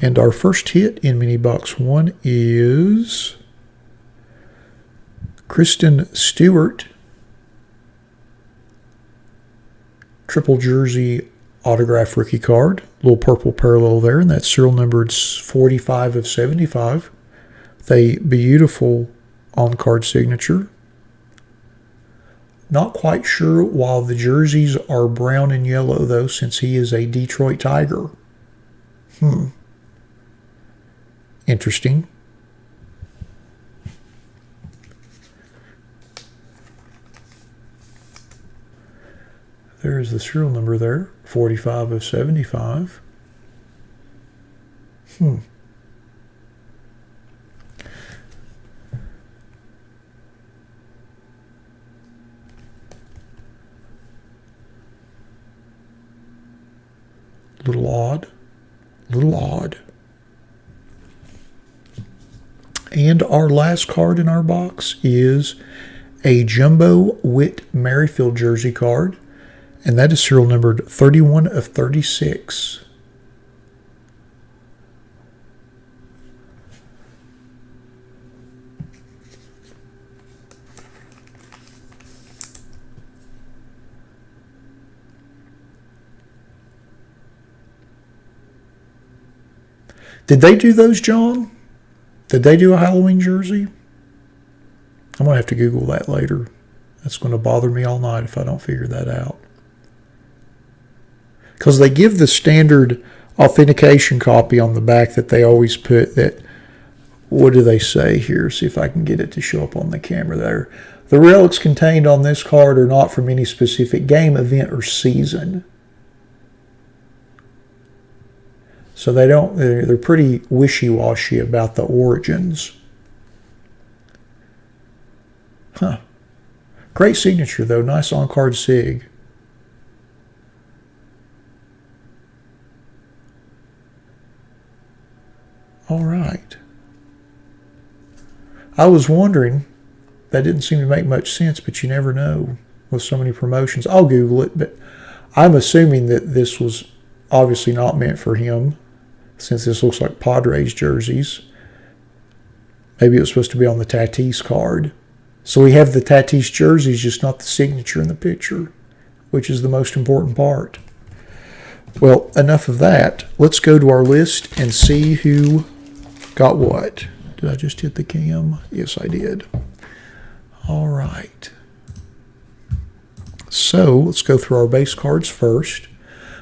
And our first hit in mini box 1 is Kristen Stewart, triple jersey autograph rookie card, little purple parallel there, and that's serial numbered 45 of 75. With a beautiful on-card signature. Not quite sure why the jerseys are brown and yellow, though, since he is a Detroit Tiger. Interesting. There's the serial number there, 45 of 75. Little odd. Little odd. And our last card in our box is a Jumbo Whit Merrifield jersey card, and that is serial numbered 31 of 36. Did they do those, John? Did they do a Halloween jersey? I'm going to have to Google that later. That's going to bother me all night if I don't figure that out. Because they give the standard authentication copy on the back that they always put that, what do they say here? See if I can get it to show up on the camera there. The relics contained on this card are not from any specific game, event, or season. So they're pretty wishy-washy about the origins. Great signature, though. Nice on-card sig. All right. I was wondering, that didn't seem to make much sense, but you never know with so many promotions. I'll Google it, but I'm assuming that this was obviously not meant for him, since this looks like Padres jerseys. Maybe it was supposed to be on the Tatis card. So we have the Tatis jerseys, just not the signature in the picture, which is the most important part. Well, enough of that. Let's go to our list and see who got what. Did I just hit the cam? Yes, I did. All right. So let's go through our base cards first.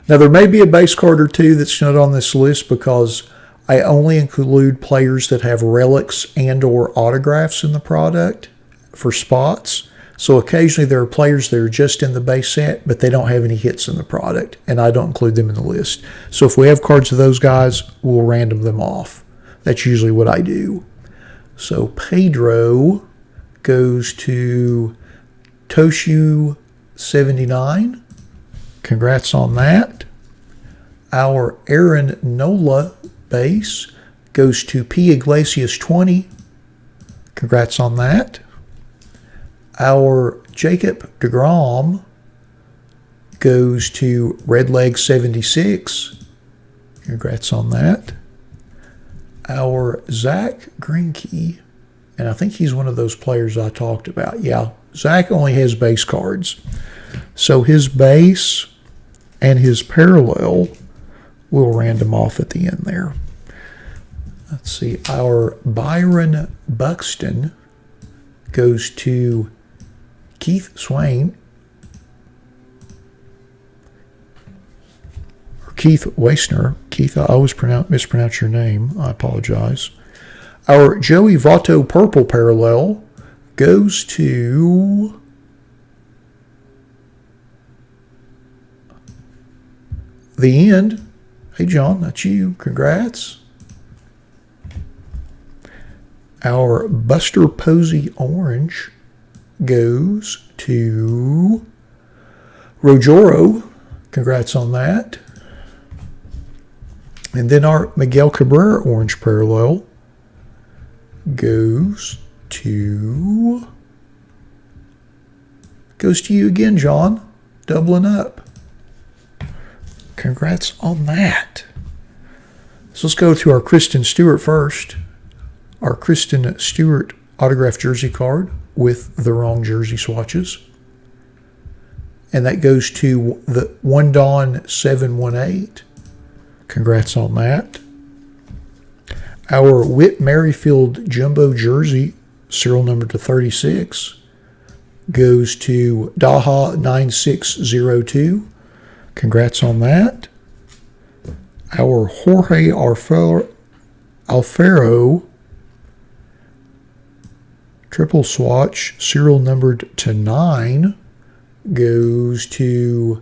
Now, there may be a base card or two that's not on this list because I only include players that have relics and or autographs in the product for spots. So occasionally there are players that are just in the base set, but they don't have any hits in the product, and I don't include them in the list. So if we have cards of those guys, we'll random them off. That's usually what I do. So Pedro goes to Toshu79. Congrats on that. Our Aaron Nola base goes to P. Iglesias 20. Congrats on that. Our Jacob deGrom goes to Redleg 76. Congrats on that. Our Zach Greinke, and I think he's one of those players I talked about. Yeah, Zach only has base cards. So his base and his parallel will random off at the end there. Let's see. Our Byron Buxton goes to Keith Swain. Or Keith Waisner. Keith, I always mispronounce your name. I apologize. Our Joey Votto purple parallel goes to the end. Hey, John, that's you. Congrats. Our Buster Posey orange goes to Rojoro. Congrats on that. And then our Miguel Cabrera orange parallel goes to you again, John. Doubling up. Congrats on that. So let's go to our Kristen Stewart first. Our Kristen Stewart autographed jersey card with the wrong jersey swatches. And that goes to the One Dawn 718. Congrats on that. Our Whit Merrifield jumbo jersey, serial number to 36, goes to Daha 9602. Congrats on that. Our Jorge Alfaro triple swatch, serial numbered to 9, goes to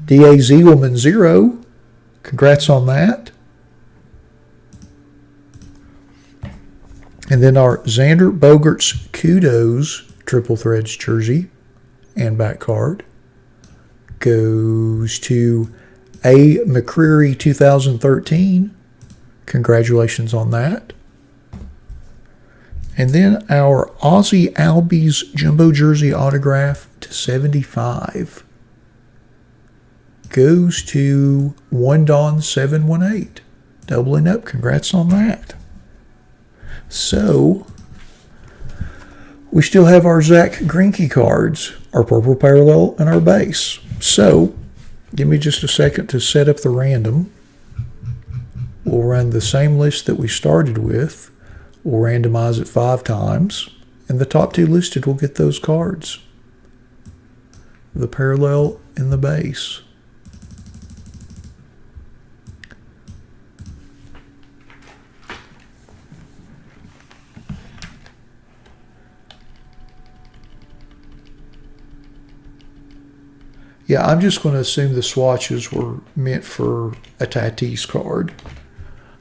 D.A. Ziegelman 0. Congrats on that. And then our Xander Bogaerts Kudos triple threads jersey and back card goes to A. McCreary 2013. Congratulations on that. And then our Ozzie Albies jumbo jersey autograph to 75 goes to One Dawn 718. Doubling up. Congrats on that. So we still have our Zach Greinke cards, our purple parallel, and our base. So give me just a second to set up the random. We'll run the same list that we started with. We'll randomize it 5 times, and the top 2 listed will get those cards. The parallel and the base. Yeah, I'm just going to assume the swatches were meant for a Tatis card.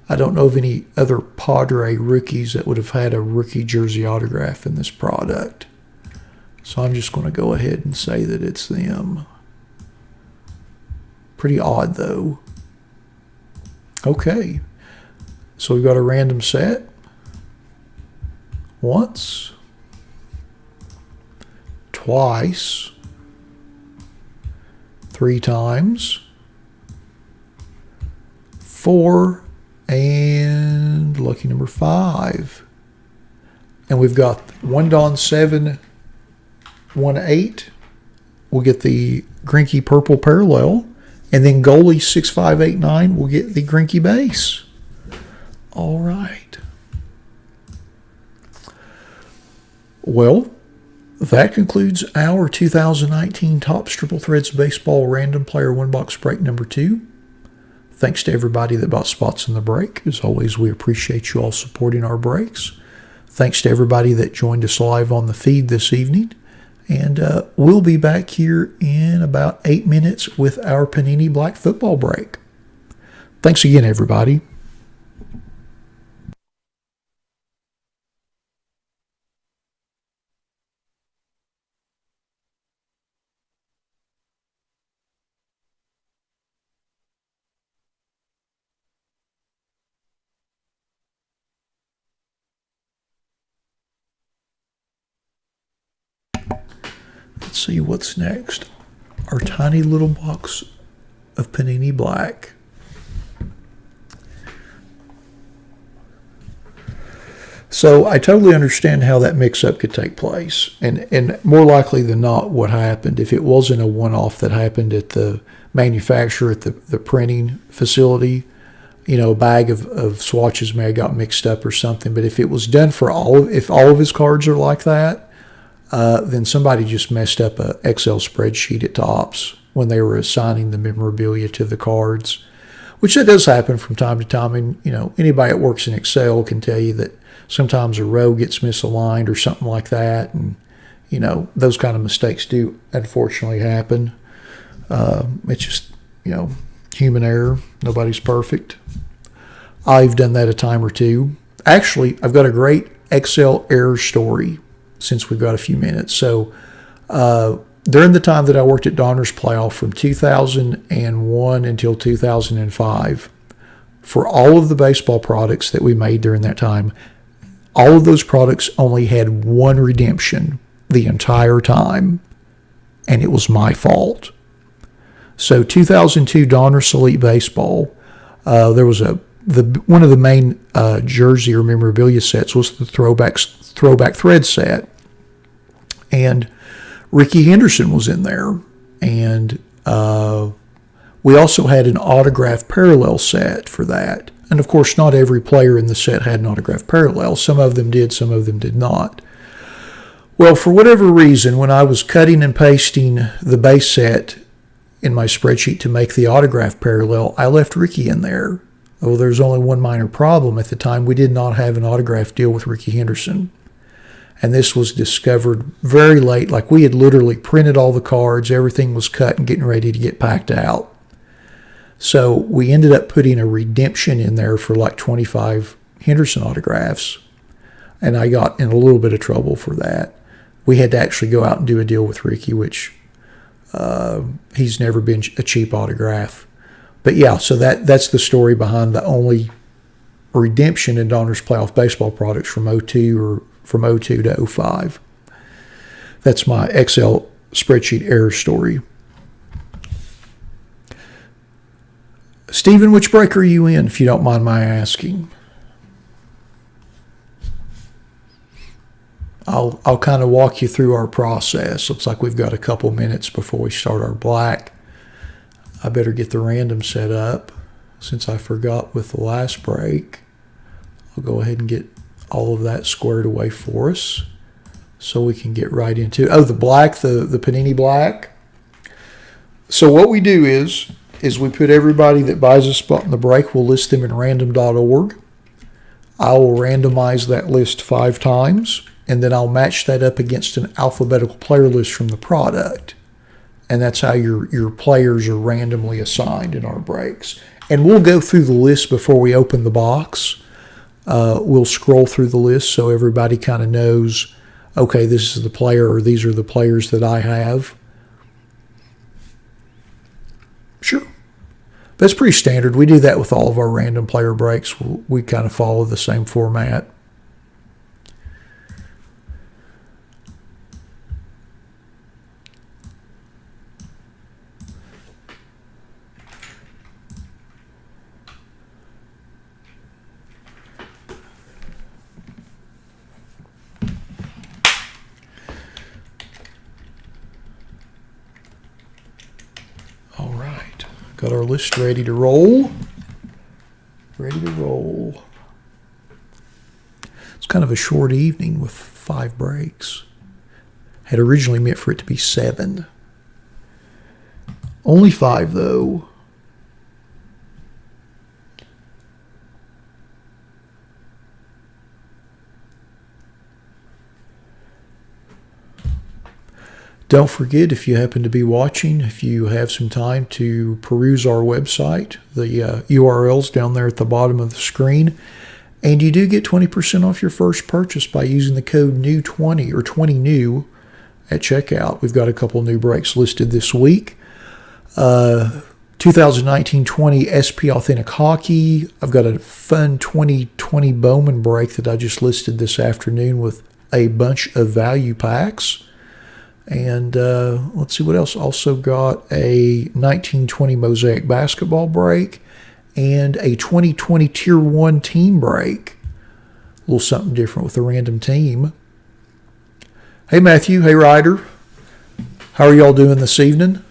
I don't know of any other Padre rookies that would have had a rookie jersey autograph in this product. So I'm just going to go ahead and say that it's them. Pretty odd, though. Okay. So we've got a random set. Once. Twice. 3 times. 4. And lucky number 5. And we've got One Dawn 718. We'll get the Greinke purple parallel. And then goalie 6589 will get the Greinke base. All right. Well, that concludes our 2019 Topps Triple Threads Baseball Random Player 1-Box Break number 2. Thanks to everybody that bought spots in the break. As always, we appreciate you all supporting our breaks. Thanks to everybody that joined us live on the feed this evening. And we'll be back here in about 8 minutes with our Panini Black Football break. Thanks again, everybody. Let's see what's next. our tiny little box of Panini Black. So I totally understand how that mix-up could take place. And more likely than not, what happened, if it wasn't a one-off that happened at the manufacturer, at the printing facility, a bag of swatches may have got mixed up or something. But if it was done for if all of his cards are like that, then somebody just messed up a Excel spreadsheet at Topps when they were assigning the memorabilia to the cards, which that does happen from time to time. And, anybody that works in Excel can tell you that sometimes a row gets misaligned or something like that. And, those kind of mistakes do unfortunately happen. It's just, human error. Nobody's perfect. I've done that a time or two. Actually, I've got a great Excel error story since we've got a few minutes. So during the time that I worked at Donruss Playoff from 2001 until 2005, for all of the baseball products that we made during that time, all of those products only had one redemption the entire time, and it was my fault. So 2002 Donruss Elite Baseball, there was one of the main jersey or memorabilia sets was the throwback thread set, and Ricky Henderson was in there, and we also had an autograph parallel set for that. And of course, not every player in the set had an autograph parallel. Some of them did, some of them did not. Well, for whatever reason, when I was cutting and pasting the base set in my spreadsheet to make the autograph parallel, I left Ricky in there. Oh, there's only one minor problem. At the time, we did not have an autograph deal with Ricky Henderson. And this was discovered very late. Like, we had literally printed all the cards. Everything was cut and getting ready to get packed out. So we ended up putting a redemption in there for like 25 Henderson autographs. And I got in a little bit of trouble for that. We had to actually go out and do a deal with Ricky, which he's never been a cheap autograph. But yeah, so that's the story behind the only redemption in Donruss Playoff Baseball products from 02 or from 02 to 05. That's my Excel spreadsheet error story. Stephen, which break are you in, if you don't mind my asking? I'll kind of walk you through our process. Looks like we've got a couple minutes before we start our black. I better get the random set up since I forgot with the last break. I'll go ahead and get all of that squared away for us so we can get right into the black, the Panini Black. So what we do is we put everybody that buys a spot in the break, we'll list them in random.org. I will randomize that list 5 times, and then I'll match that up against an alphabetical player list from the product. And that's how your players are randomly assigned in our breaks. And we'll go through the list before we open the box. We'll scroll through the list so everybody kind of knows, okay, this is the player, or these are the players that I have. Sure. That's pretty standard. We do that with all of our random player breaks. We kind of follow the same format. All right, got our list ready to roll. Ready to roll. It's kind of a short evening with 5 breaks. Had originally meant for it to be 7. Only 5 though. Don't forget, if you happen to be watching, if you have some time to peruse our website, the URL's down there at the bottom of the screen. And you do get 20% off your first purchase by using the code NEW20 or 20NEW at checkout. We've got a couple new breaks listed this week. 2019-20 SP Authentic Hockey. I've got a fun 2020 Bowman break that I just listed this afternoon with a bunch of value packs. And let's see what else. Also got a 1920 Mosaic basketball break and a 2020 Tier 1 team break. A little something different with a random team. Hey, Matthew. Hey, Ryder. How are y'all doing this evening?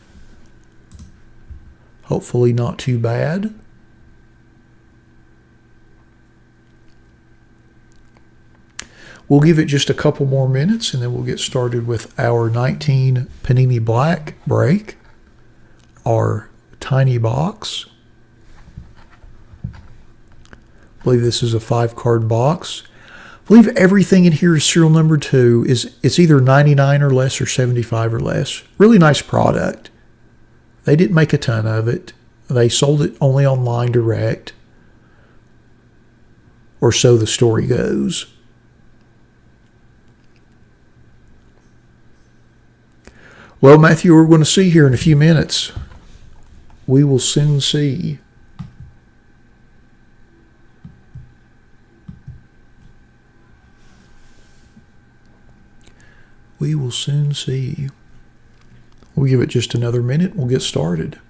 Hopefully not too bad. We'll give it just a couple more minutes and then we'll get started with our 19 Panini Black break, our tiny box. I believe this is a 5-card box. I believe everything in here is serial number 2. It's either 99 or less or 75 or less. Really nice product. They didn't make a ton of it. They sold it only online direct, or so the story goes. Well, Matthew, we're going to see here in a few minutes. We will soon see. We will soon see. We'll give it just another minute. We'll get started.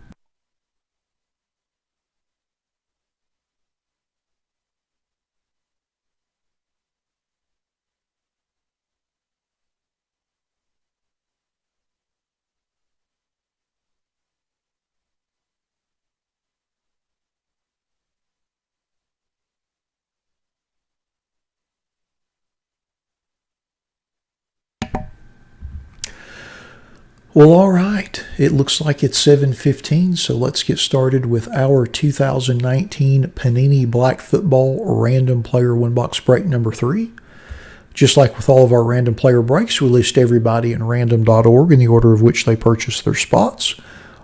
Well, all right. It looks like it's 7:15, so let's get started with our 2019 Panini Black Football Random Player 1-Box Break number 3. Just like with all of our random player breaks, we list everybody in random.org in the order of which they purchased their spots.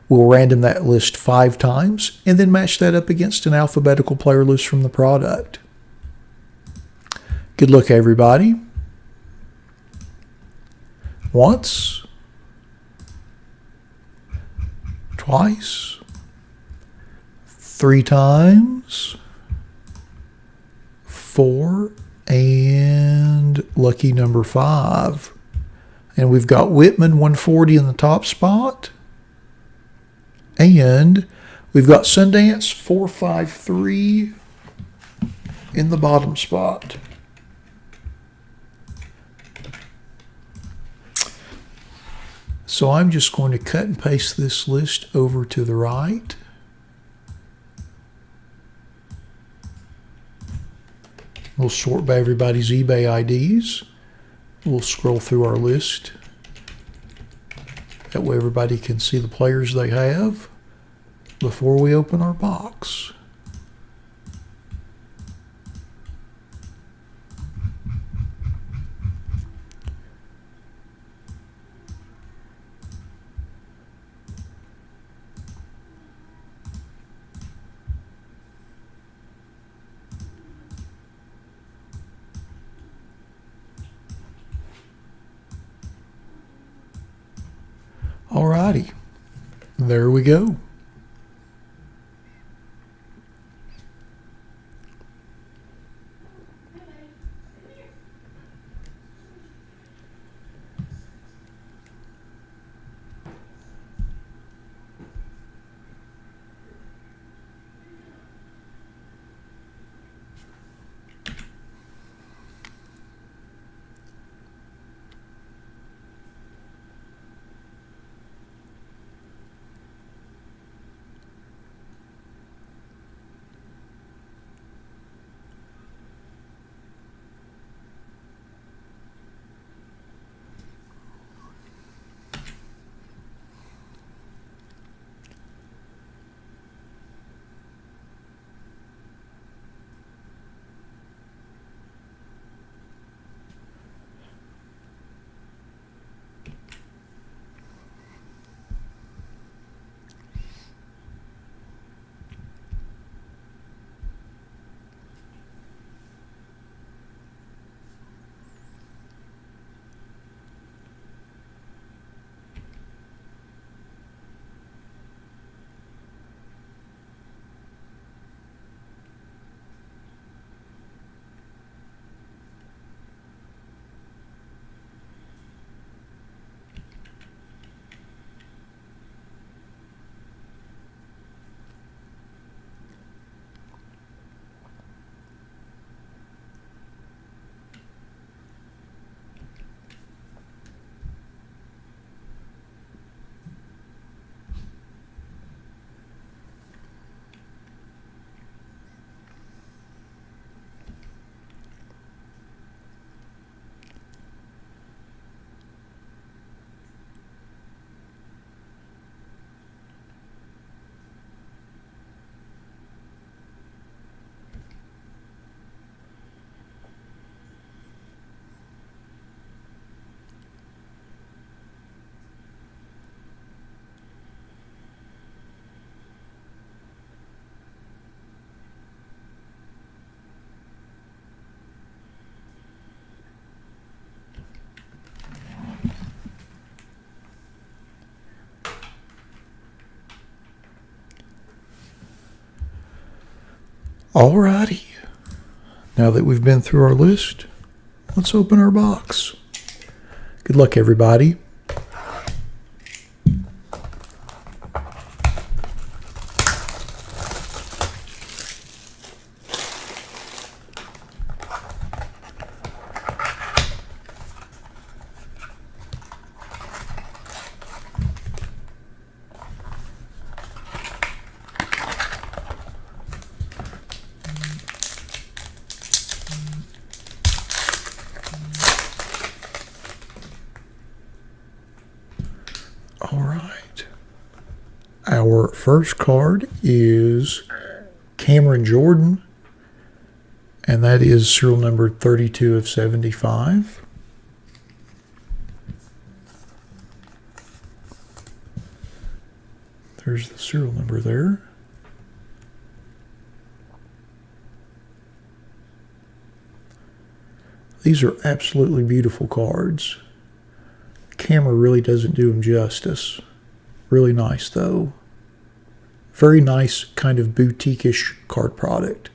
We'll random that list 5 times and then match that up against an alphabetical player list from the product. Good luck, everybody. Once, twice, 3 times, 4, and lucky number 5. And we've got Whitman 140 in the top spot. And we've got Sundance 453 in the bottom spot. So I'm just going to cut and paste this list over to the right. We'll sort by everybody's eBay IDs. We'll scroll through our list. That way everybody can see the players they have before we open our box. Alrighty, there we go. Alrighty. Now that we've been through our list, let's open our box. Good luck, everybody. All right. Our first card is Cameron Jordan, and that is serial number 32 of 75. There's the serial number there. These are absolutely beautiful cards. Camera really doesn't do them justice. Really nice though. Very nice kind of boutique-ish card product.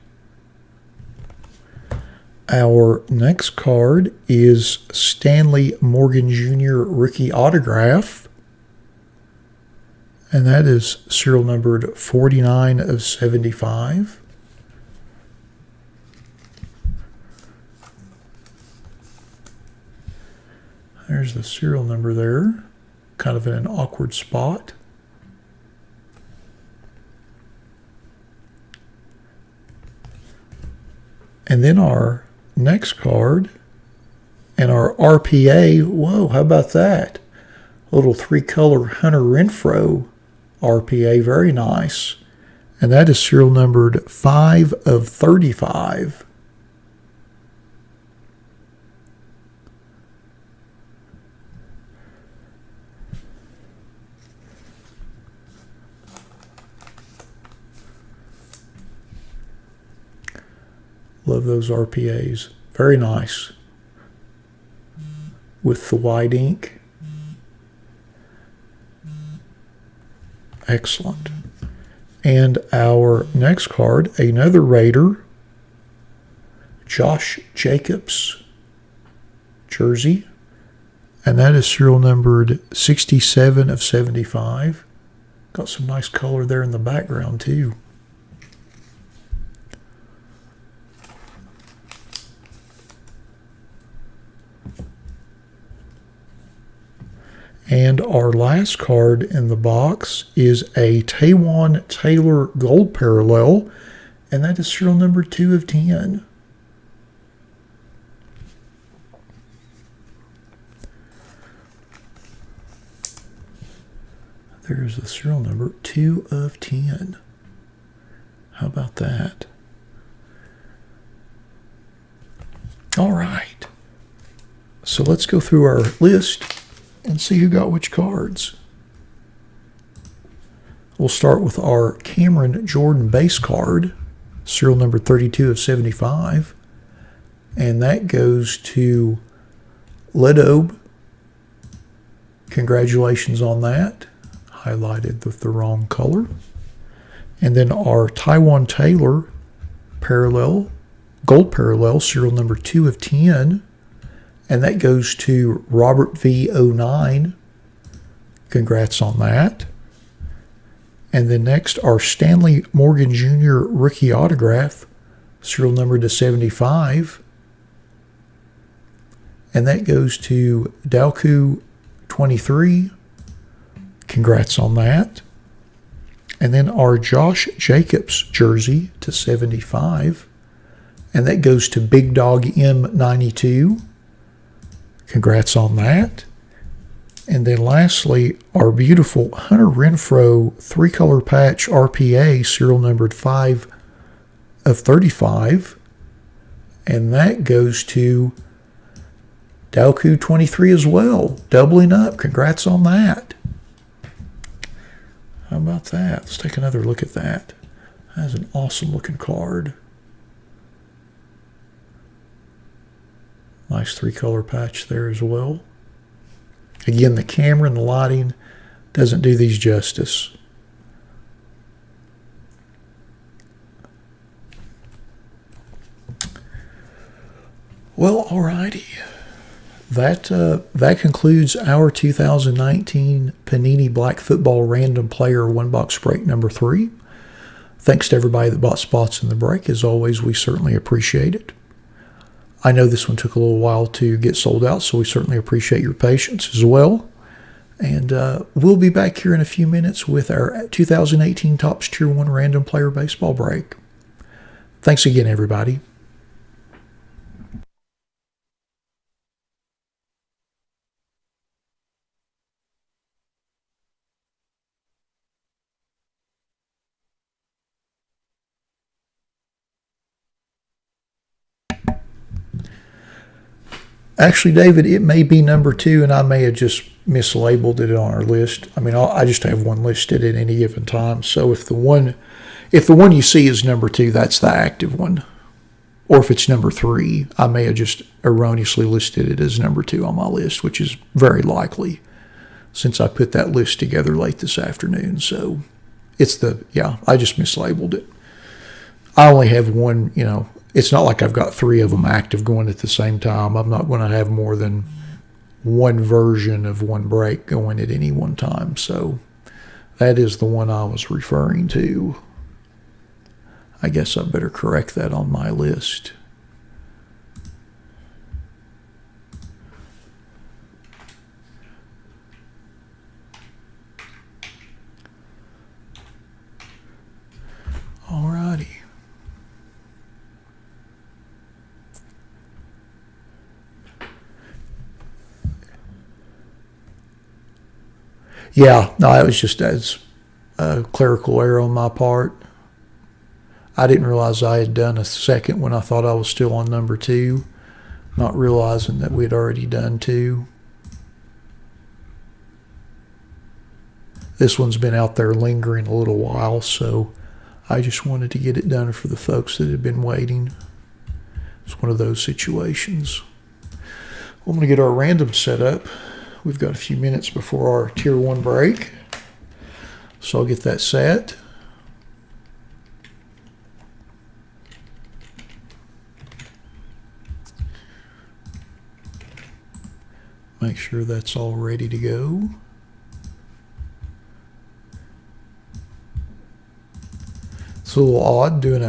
Our next card is Stanley Morgan Jr. Rookie Autograph. And that is serial numbered 49 of 75. There's the serial number there, kind of in an awkward spot. And then our next card and our RPA, whoa, how about that? A little three-color Hunter Renfroe RPA, very nice. And that is serial numbered 5 of 35. Love those RPAs. Very nice. With the white ink. Excellent. And our next card, another Raider, Josh Jacobs jersey. And that is serial numbered 67 of 75. Got some nice color there in the background too. And our last card in the box is a Taywan Taylor Gold Parallel, and that is serial number 2 of 10. There's the serial number 2 of 10. How about that? All right. So let's go through our list and see who got which cards. We'll start with our Cameron Jordan base card, serial number 32 of 75. And that goes to Ledobe. Congratulations on that. Highlighted with the wrong color. And then our Taywan Taylor parallel, gold parallel, serial number 2 of 10. And that goes to Robert V09. Congrats on that. And then next, our Stanley Morgan Jr. Rookie Autograph, serial number to 75. And that goes to Dalku 23. Congrats on that. And then our Josh Jacobs jersey to 75. And that goes to Big Dog M92. Congrats on that. And then lastly, our beautiful Hunter Renfroe 3-color patch RPA, serial numbered 5 of 35. And that goes to Dalku 23 as well, doubling up. Congrats on that. How about that? Let's take another look at that. That's an awesome looking card. Nice 3-color patch there as well. Again, the camera and the lighting doesn't do these justice. Well, alrighty. That concludes our 2019 Panini Black Football Random Player One Box Break number 3. Thanks to everybody that bought spots in the break. As always, we certainly appreciate it. I know this one took a little while to get sold out, so we certainly appreciate your patience as well. And we'll be back here in a few minutes with our 2018 Topps Tier 1 Random Player Baseball break. Thanks again, everybody. Actually, David, it may be number 2, and I may have just mislabeled it on our list. I mean, I just have one listed at any given time. So if the one you see is number 2, that's the active one. Or if it's number 3, I may have just erroneously listed it as number 2 on my list, which is very likely since I put that list together late this afternoon. So I just mislabeled it. I only have one, it's not like I've got 3 of them active going at the same time. I'm not going to have more than one version of one break going at any one time. So that is the one I was referring to. I guess I better correct that on my list. Alrighty. Yeah, no, it was just as a clerical error on my part. I didn't realize I had done a second when I thought I was still on number 2, not realizing that we had already done 2. This one's been out there lingering a little while, so I just wanted to get it done for the folks that had been waiting. It's one of those situations. I'm going to get our random set up. We've got a few minutes before our Tier 1 break, so I'll get that set. Make sure that's all ready to go. It's a little odd doing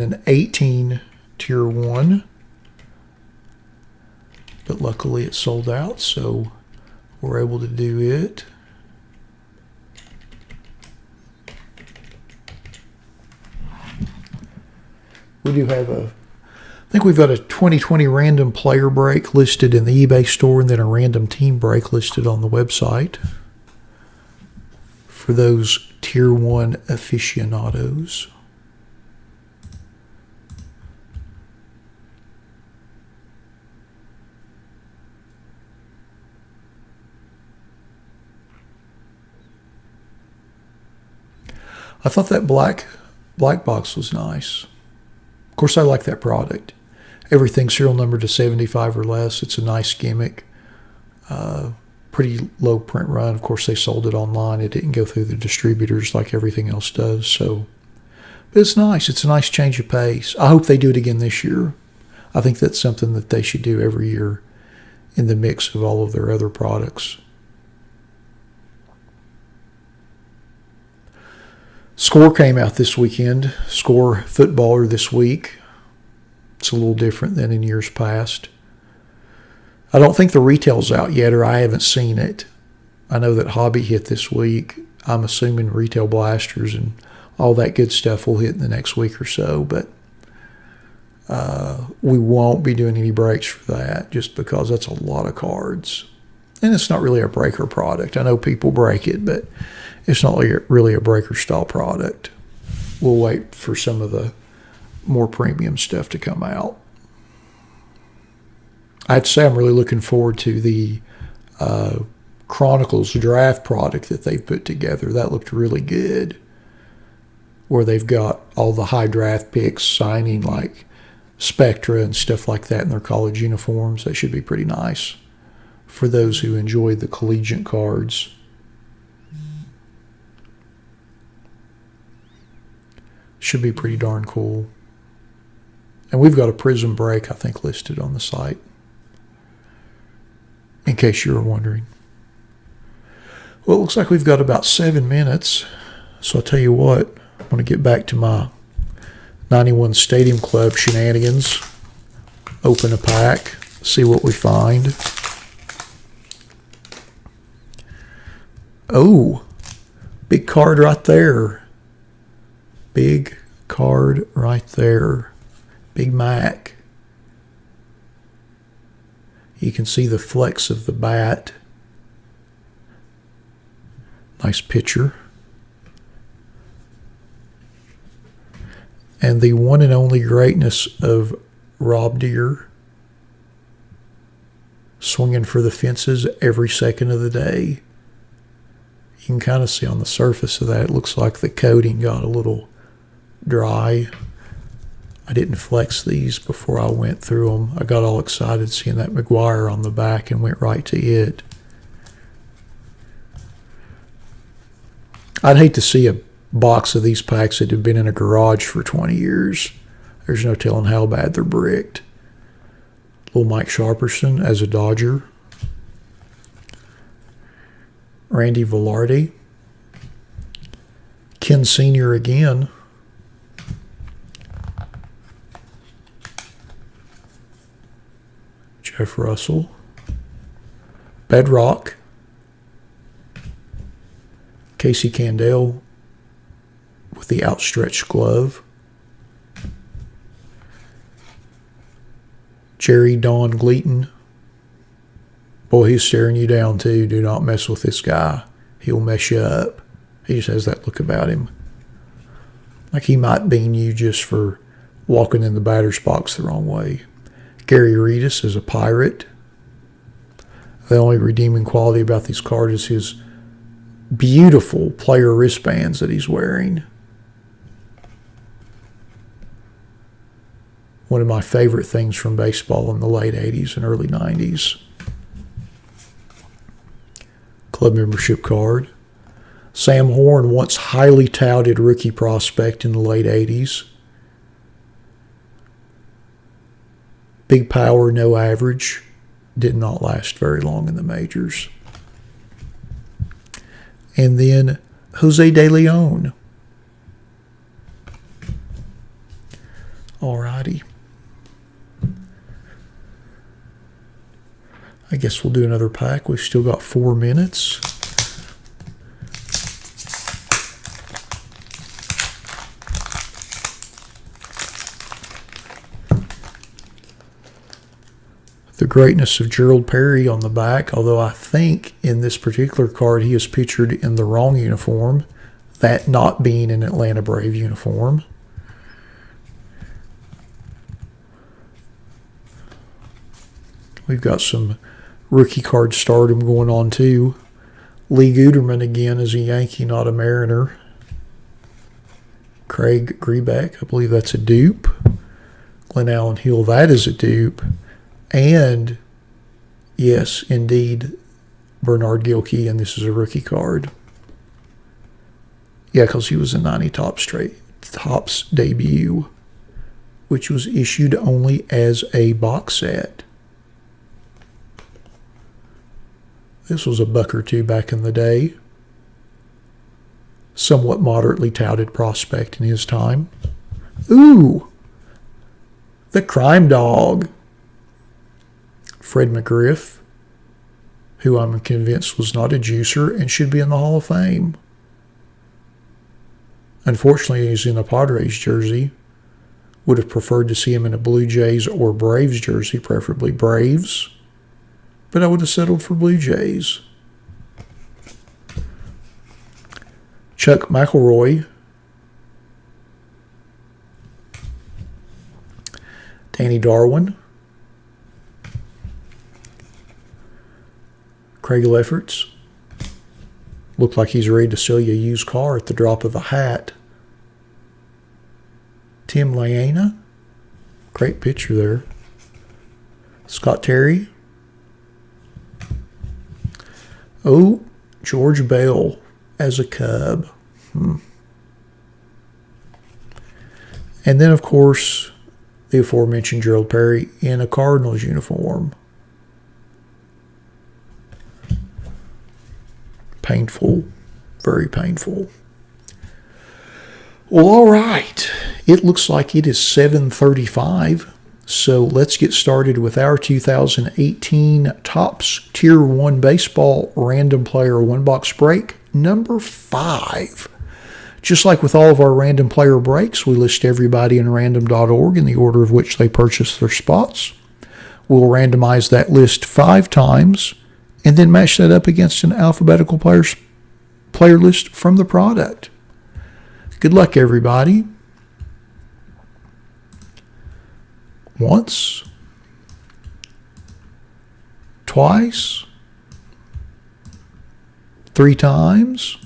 an 18 Tier 1, but luckily it sold out, so we're able to do it. We do have I think we've got a 2020 random player break listed in the eBay store, and then a random team break listed on the website for those Tier 1 aficionados. I thought that black box was nice. Of course, I like that product. Everything serial numbered to 75 or less. It's a nice gimmick. Pretty low print run. Of course, they sold it online. It didn't go through the distributors like everything else does. So, but it's nice. It's a nice change of pace. I hope they do it again this year. I think that's something that they should do every year in the mix of all of their other products. Score came out this weekend. Score Footballer this week. It's a little different than in years past. I don't think the retail's out yet, or I haven't seen it. I know that Hobby hit this week. I'm assuming Retail Blasters and all that good stuff will hit in the next week or so, but we won't be doing any breaks for that just because that's a lot of cards. And it's not really a breaker product. I know people break it, but it's not really a breaker style product. We'll wait for some of the more premium stuff to come out. I have to say I'm really looking forward to the Chronicles draft product that they've put together. That looked really good, where they've got all the high draft picks signing like Spectra and stuff like that in their college uniforms. That should be pretty nice for those who enjoy the collegiate cards. Should be pretty darn cool. And we've got a Prism break, I think, listed on the site, in case you were wondering. Well, it looks like we've got about 7 minutes. So I'll tell you what, I'm going to get back to my 91 Stadium Club shenanigans. Open a pack, see what we find. Oh, big card right there. Big card right there. Big Mac. You can see the flex of the bat. Nice picture. And the one and only greatness of Rob Deere. Swinging for the fences every second of the day. You can kind of see on the surface of that, it looks like the coating got a little dry. I didn't flex these before I went through them. I got all excited seeing that McGuire on the back and went right to it. I'd hate to see a box of these packs that have been in a garage for 20 years. There's no telling how bad they're bricked. Little Mike Sharperson as a Dodger. Randy Velarde. Ken Sr. again. Jeff Russell. Bedrock. Casey Candell with the outstretched glove. Jerry Don Gleaton. Boy, he's staring you down too. Do not mess with this guy. He'll mess you up. He just has that look about him. Like he might bean you just for walking in the batter's box the wrong way. Gary Reedus is a Pirate. The only redeeming quality about these cards is his beautiful player wristbands that he's wearing. One of my favorite things from baseball in the late 80s and early 90s. Club membership card. Sam Horn, once highly touted rookie prospect in the late 80s. Big power, no average. Did not last very long in the majors. And then Jose De Leon. Alrighty. I guess we'll do another pack. We've still got 4 minutes. The greatness of Gerald Perry on the back, although I think in this particular card he is pictured in the wrong uniform, that not being an Atlanta Brave uniform. We've got some rookie card stardom going on too. Lee Guterman again is a Yankee, not a Mariner. Craig Grebeck, I believe that's a dupe. Glenn Allen Hill, that is a dupe. And, yes, indeed, Bernard Gilkey, and this is a rookie card. Yeah, because he was a 90 Topps debut, which was issued only as a box set. This was a buck or two back in the day. Somewhat moderately touted prospect in his time. Ooh! The Crime Dog. Fred McGriff, who I'm convinced was not a juicer and should be in the Hall of Fame. Unfortunately, he's in a Padres jersey. Would have preferred to see him in a Blue Jays or Braves jersey, preferably Braves. But I would have settled for Blue Jays. Chuck McElroy. Danny Darwin. Craig Lefferts. Looked like he's ready to sell you a used car at the drop of a hat. Tim Laena. Great picture there. Scott Terry. Oh, George Bell as a Cub. And then, of course, the aforementioned Gerald Perry in a Cardinals uniform. Painful. Very painful. Well, all right. It looks like it is 7:35. So let's get started with our 2018 Topps Tier 1 Baseball Random Player One Box Break number 5. Just like with all of our random player breaks, we list everybody in random.org in the order of which they purchased their spots. We'll randomize that list 5 times and then match that up against an alphabetical player list from the product. Good luck, everybody. Once, twice, 3 times,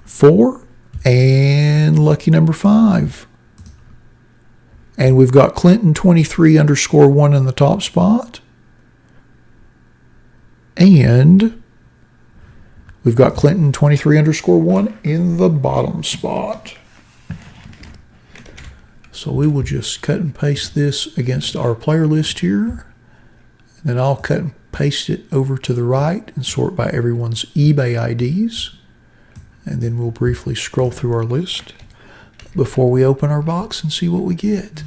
4, and lucky number 5. And we've got Clinton 23_1 in the top spot. And we've got Clinton 23_1 in the bottom spot. So we will just cut and paste this against our player list here. And then I'll cut and paste it over to the right and sort by everyone's eBay IDs. And then we'll briefly scroll through our list before we open our box and see what we get.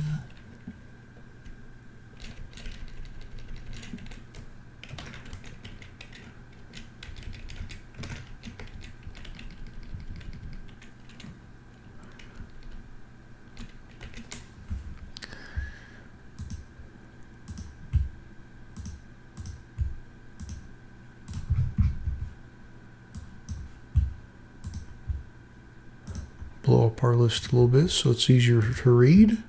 Blow up our list a little bit so it's easier to read,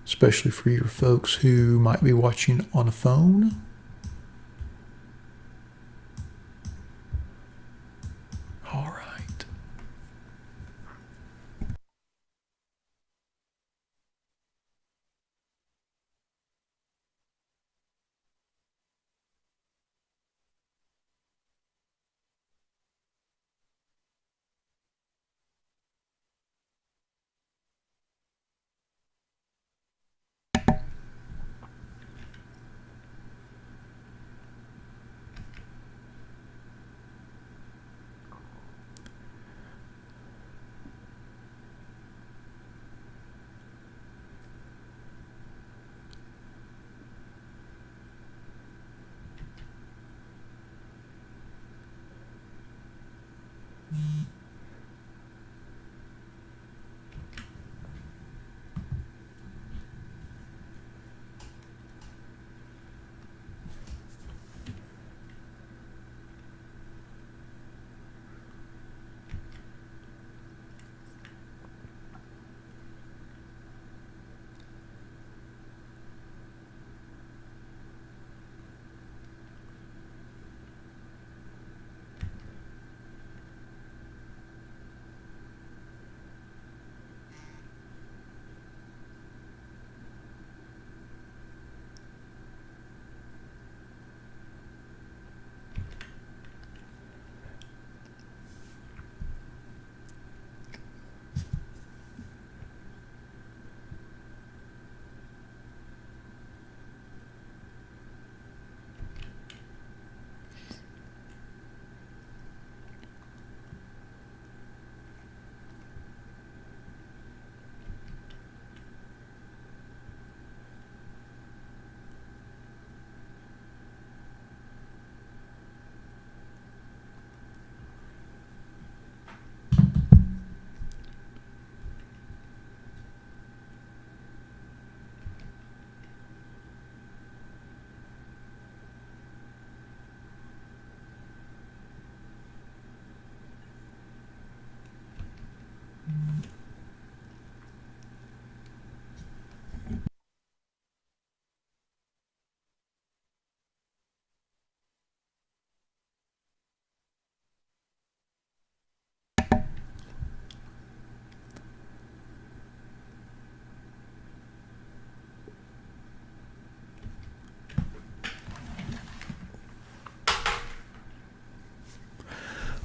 especially for your folks who might be watching on a phone. All right.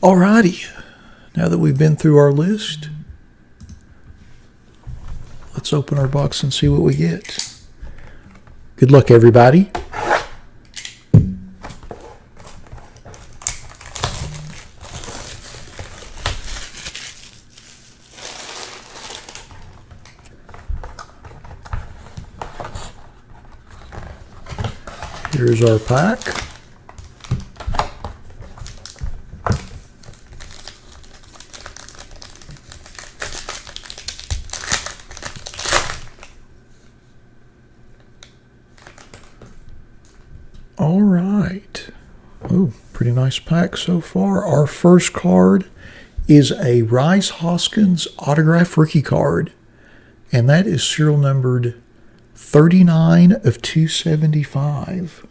Alrighty, now that we've been through our list, let's let's open our box and see what we get. Good luck, everybody. Here's our pack. All right. Oh, pretty nice pack so far. Our first card is a Rhys Hoskins autograph rookie card, and that is serial numbered 39 of 275.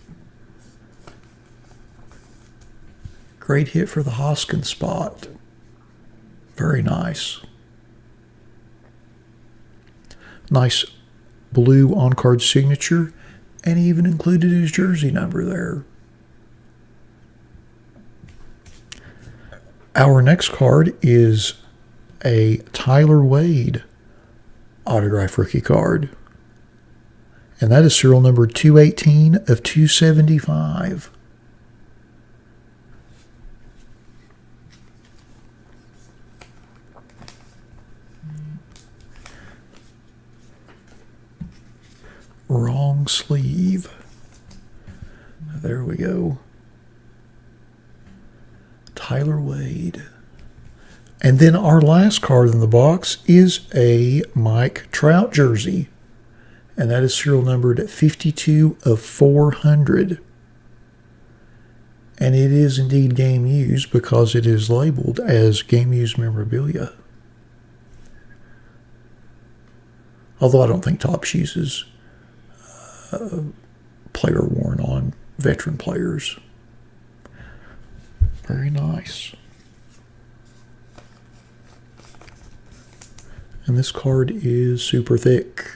Great hit for the Hoskins spot. Very nice. Nice blue on-card signature, and he even included his jersey number there. Our next card is a Tyler Wade autograph rookie card, and that is serial number 218 of 275. Wrong sleeve. There we go. Tyler Wade. And then our last card in the box is a Mike Trout jersey, and that is serial numbered 52 of 400. And it is indeed game used because it is labeled as game used memorabilia. Although I don't think Topps uses player worn on veteran players. Very nice. And this card is super thick.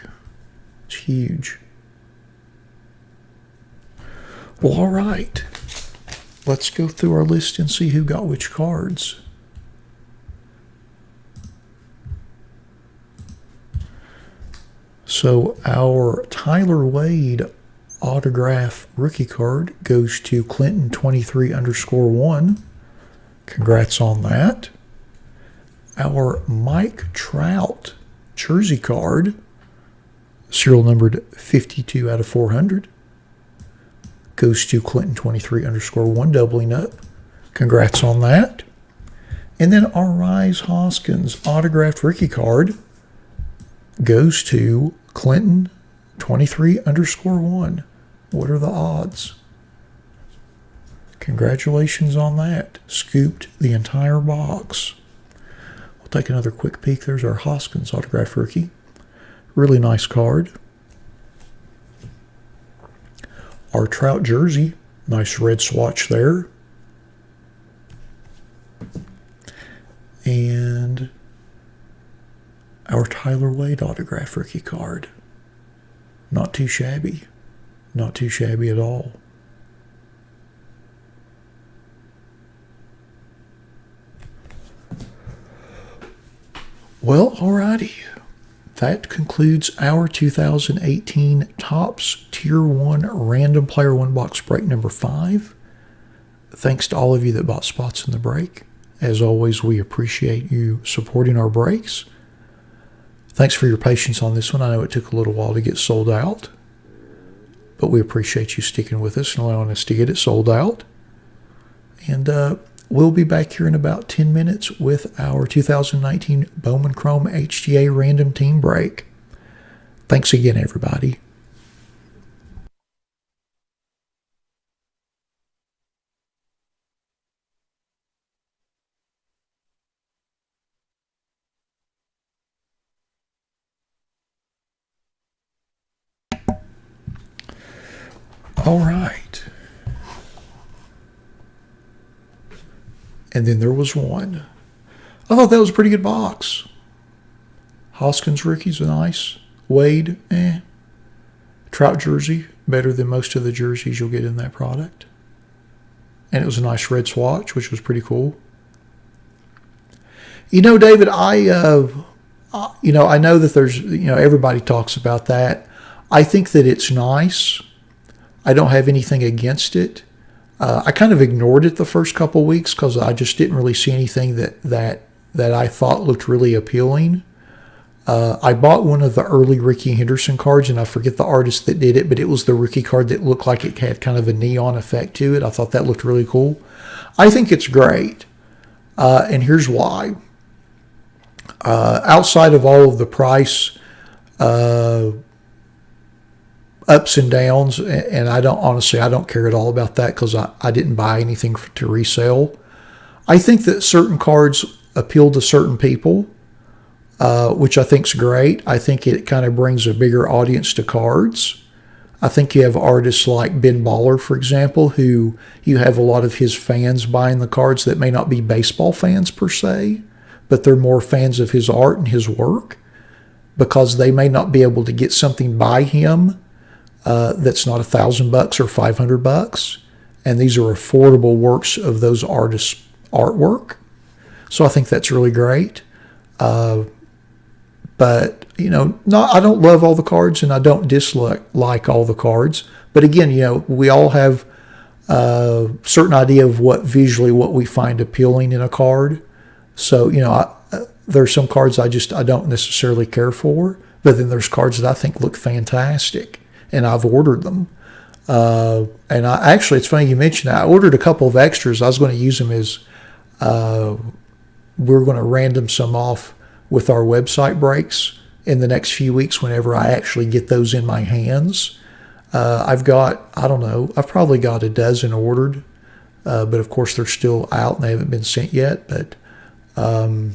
It's huge. Well, all right. Let's go through our list and see who got which cards. So our Tyler Wade autograph rookie card goes to Clinton 23_1. Congrats on that. Our Mike Trout jersey card, serial numbered 52 out of 400, goes to Clinton 23_1, doubling up. Congrats on that. And then our Rhys Hoskins autographed rookie card goes to Clinton 23_1. What are the odds? Congratulations on that. Scooped the entire box. We'll take another quick peek. There's our Hoskins autograph rookie. Really nice card. Our Trout jersey. Nice red swatch there. And our Tyler Wade autograph rookie card. Not too shabby. Not too shabby at all. Well, alrighty. That concludes our 2018 Topps Tier 1 Random Player 1 Box Break number 5. Thanks to all of you that bought spots in the break. As always, we appreciate you supporting our breaks. Thanks for your patience on this one. I know it took a little while to get sold out, but we appreciate you sticking with us and allowing us to get it sold out. And we'll be back here in about 10 minutes with our 2019 Bowman Chrome HTA Random Team Break. Thanks again, everybody. All right. And then there was one. I thought that was a pretty good box. Hoskins rookies are nice. Wade, Trout jersey, better than most of the jerseys you'll get in that product. And it was a nice red swatch, which was pretty cool. You know, David, I I know that there's, everybody talks about that. I think that it's nice. I don't have anything against it. I kind of ignored it the first couple weeks because I just didn't really see anything that I thought looked really appealing. I bought one of the early Ricky Henderson cards, and I forget the artist that did it, but it was the rookie card that looked like it had kind of a neon effect to it. I thought that looked really cool. I think it's great, and here's why. Outside of all of the price ups and downs, and I don't care at all about that because I didn't buy anything to resell. I think that certain cards appeal to certain people, which I think's great. I think it kind of brings a bigger audience to cards. I think you have artists like Ben Baller, for example, who you have a lot of his fans buying the cards that may not be baseball fans per se, but they're more fans of his art and his work because they may not be able to get something by him that's not $1,000 or $500, and these are affordable works of those artists' artwork. So I think that's really great. But I don't love all the cards, and I don't dislike all the cards. But again, we all have a certain idea of what we find appealing in a card. So there's some cards I don't necessarily care for, but then there's cards that I think look fantastic, and I've ordered them. And it's funny you mentioned that. I ordered a couple of extras. I was going to use them as we're going to random some off with our website breaks in the next few weeks whenever I actually get those in my hands. I've probably got a dozen ordered, but of course they're still out and they haven't been sent yet. But I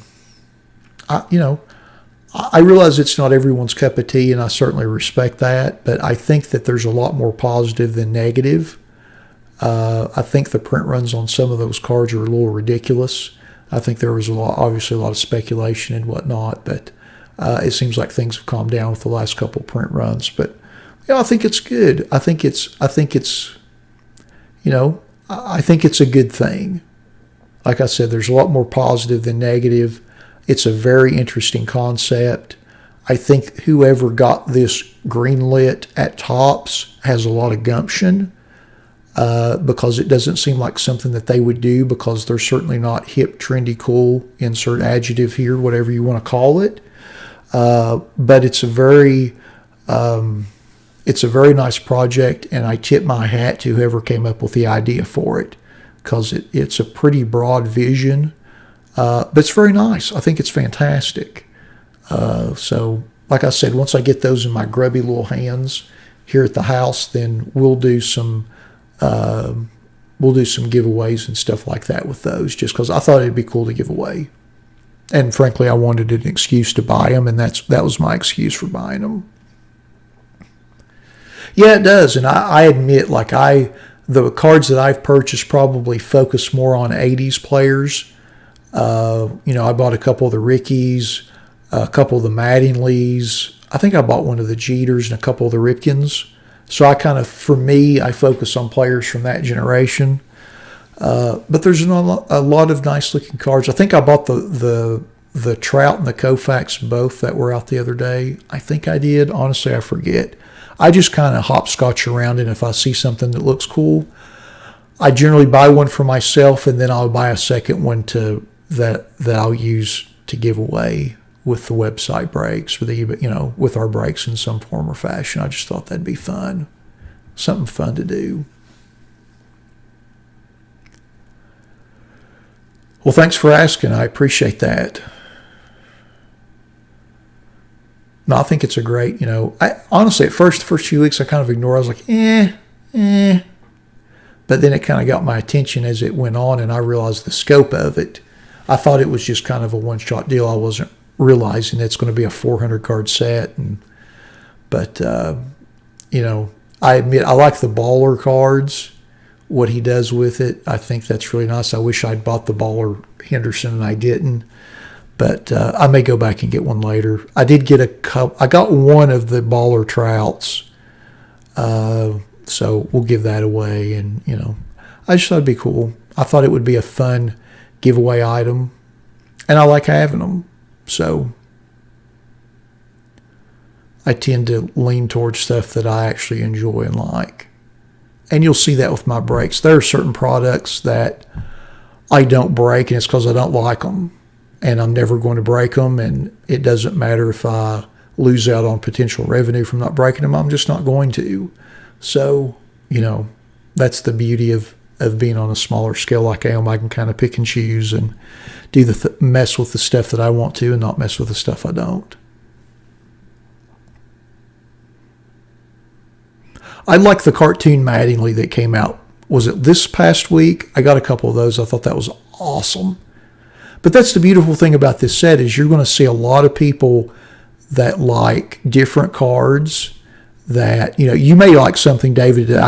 realize it's not everyone's cup of tea, and I certainly respect that, but I think that there's a lot more positive than negative. I think the print runs on some of those cards are a little ridiculous. I think there was obviously a lot of speculation and whatnot, but it seems like things have calmed down with the last couple print runs. But I think it's good. I think it's a good thing. Like I said, there's a lot more positive than negative. It's a very interesting concept. I think whoever got this greenlit at Topps has a lot of gumption. Because it doesn't seem like something that they would do, because they're certainly not hip, trendy, cool, insert adjective here, whatever you want to call it. But it's a very nice project, and I tip my hat to whoever came up with the idea for it, because it's a pretty broad vision, but it's very nice. I think it's fantastic. So like I said, once I get those in my grubby little hands here at the house, then we'll do some giveaways and stuff like that with those, just because I thought it'd be cool to give away. And frankly, I wanted an excuse to buy them, and that was my excuse for buying them. Yeah, it does. And I admit, the cards that I've purchased probably focus more on 80s players. I bought a couple of the Rickies, a couple of the Mattingleys. I think I bought one of the Jeters and a couple of the Ripkins. So I focus on players from that generation. But there's a lot of nice looking cards. I think I bought the Trout and the Koufax both that were out the other day. I think I did. Honestly, I forget. I just kind of hopscotch around, and if I see something that looks cool, I generally buy one for myself, and then I'll buy a second one that I'll use to give away with the website breaks, or with our breaks in some form or fashion. I just thought that'd be fun. Something fun to do. Well, thanks for asking. I appreciate that. No, I think it's a great, honestly, at first, the first few weeks I kind of ignored. I was like, But then it kind of got my attention as it went on, and I realized the scope of it. I thought it was just kind of a one-shot deal. I wasn't realizing it's going to be a 400-card set. But I admit I like the Baller cards, what he does with it. I think that's really nice. I wish I'd bought the Baller Henderson, and I didn't. But I may go back and get one later. I did get a couple. I got one of the Baller Trouts, so we'll give that away. And, I just thought it'd be cool. I thought it would be a fun giveaway item, and I like having them. So, I tend to lean towards stuff that I actually enjoy and like. And you'll see that with my brakes. There are certain products that I don't break, and it's because I don't like them. And I'm never going to break them, and it doesn't matter if I lose out on potential revenue from not breaking them. I'm just not going to. So, that's the beauty of being on a smaller scale like I am. I can kind of pick and choose and do mess with the stuff that I want to and not mess with the stuff I don't. I like the cartoon Mattingly that came out. Was it this past week? I got a couple of those. I thought that was awesome. But that's the beautiful thing about this set is you're going to see a lot of people that like different cards that, you may like something, David, that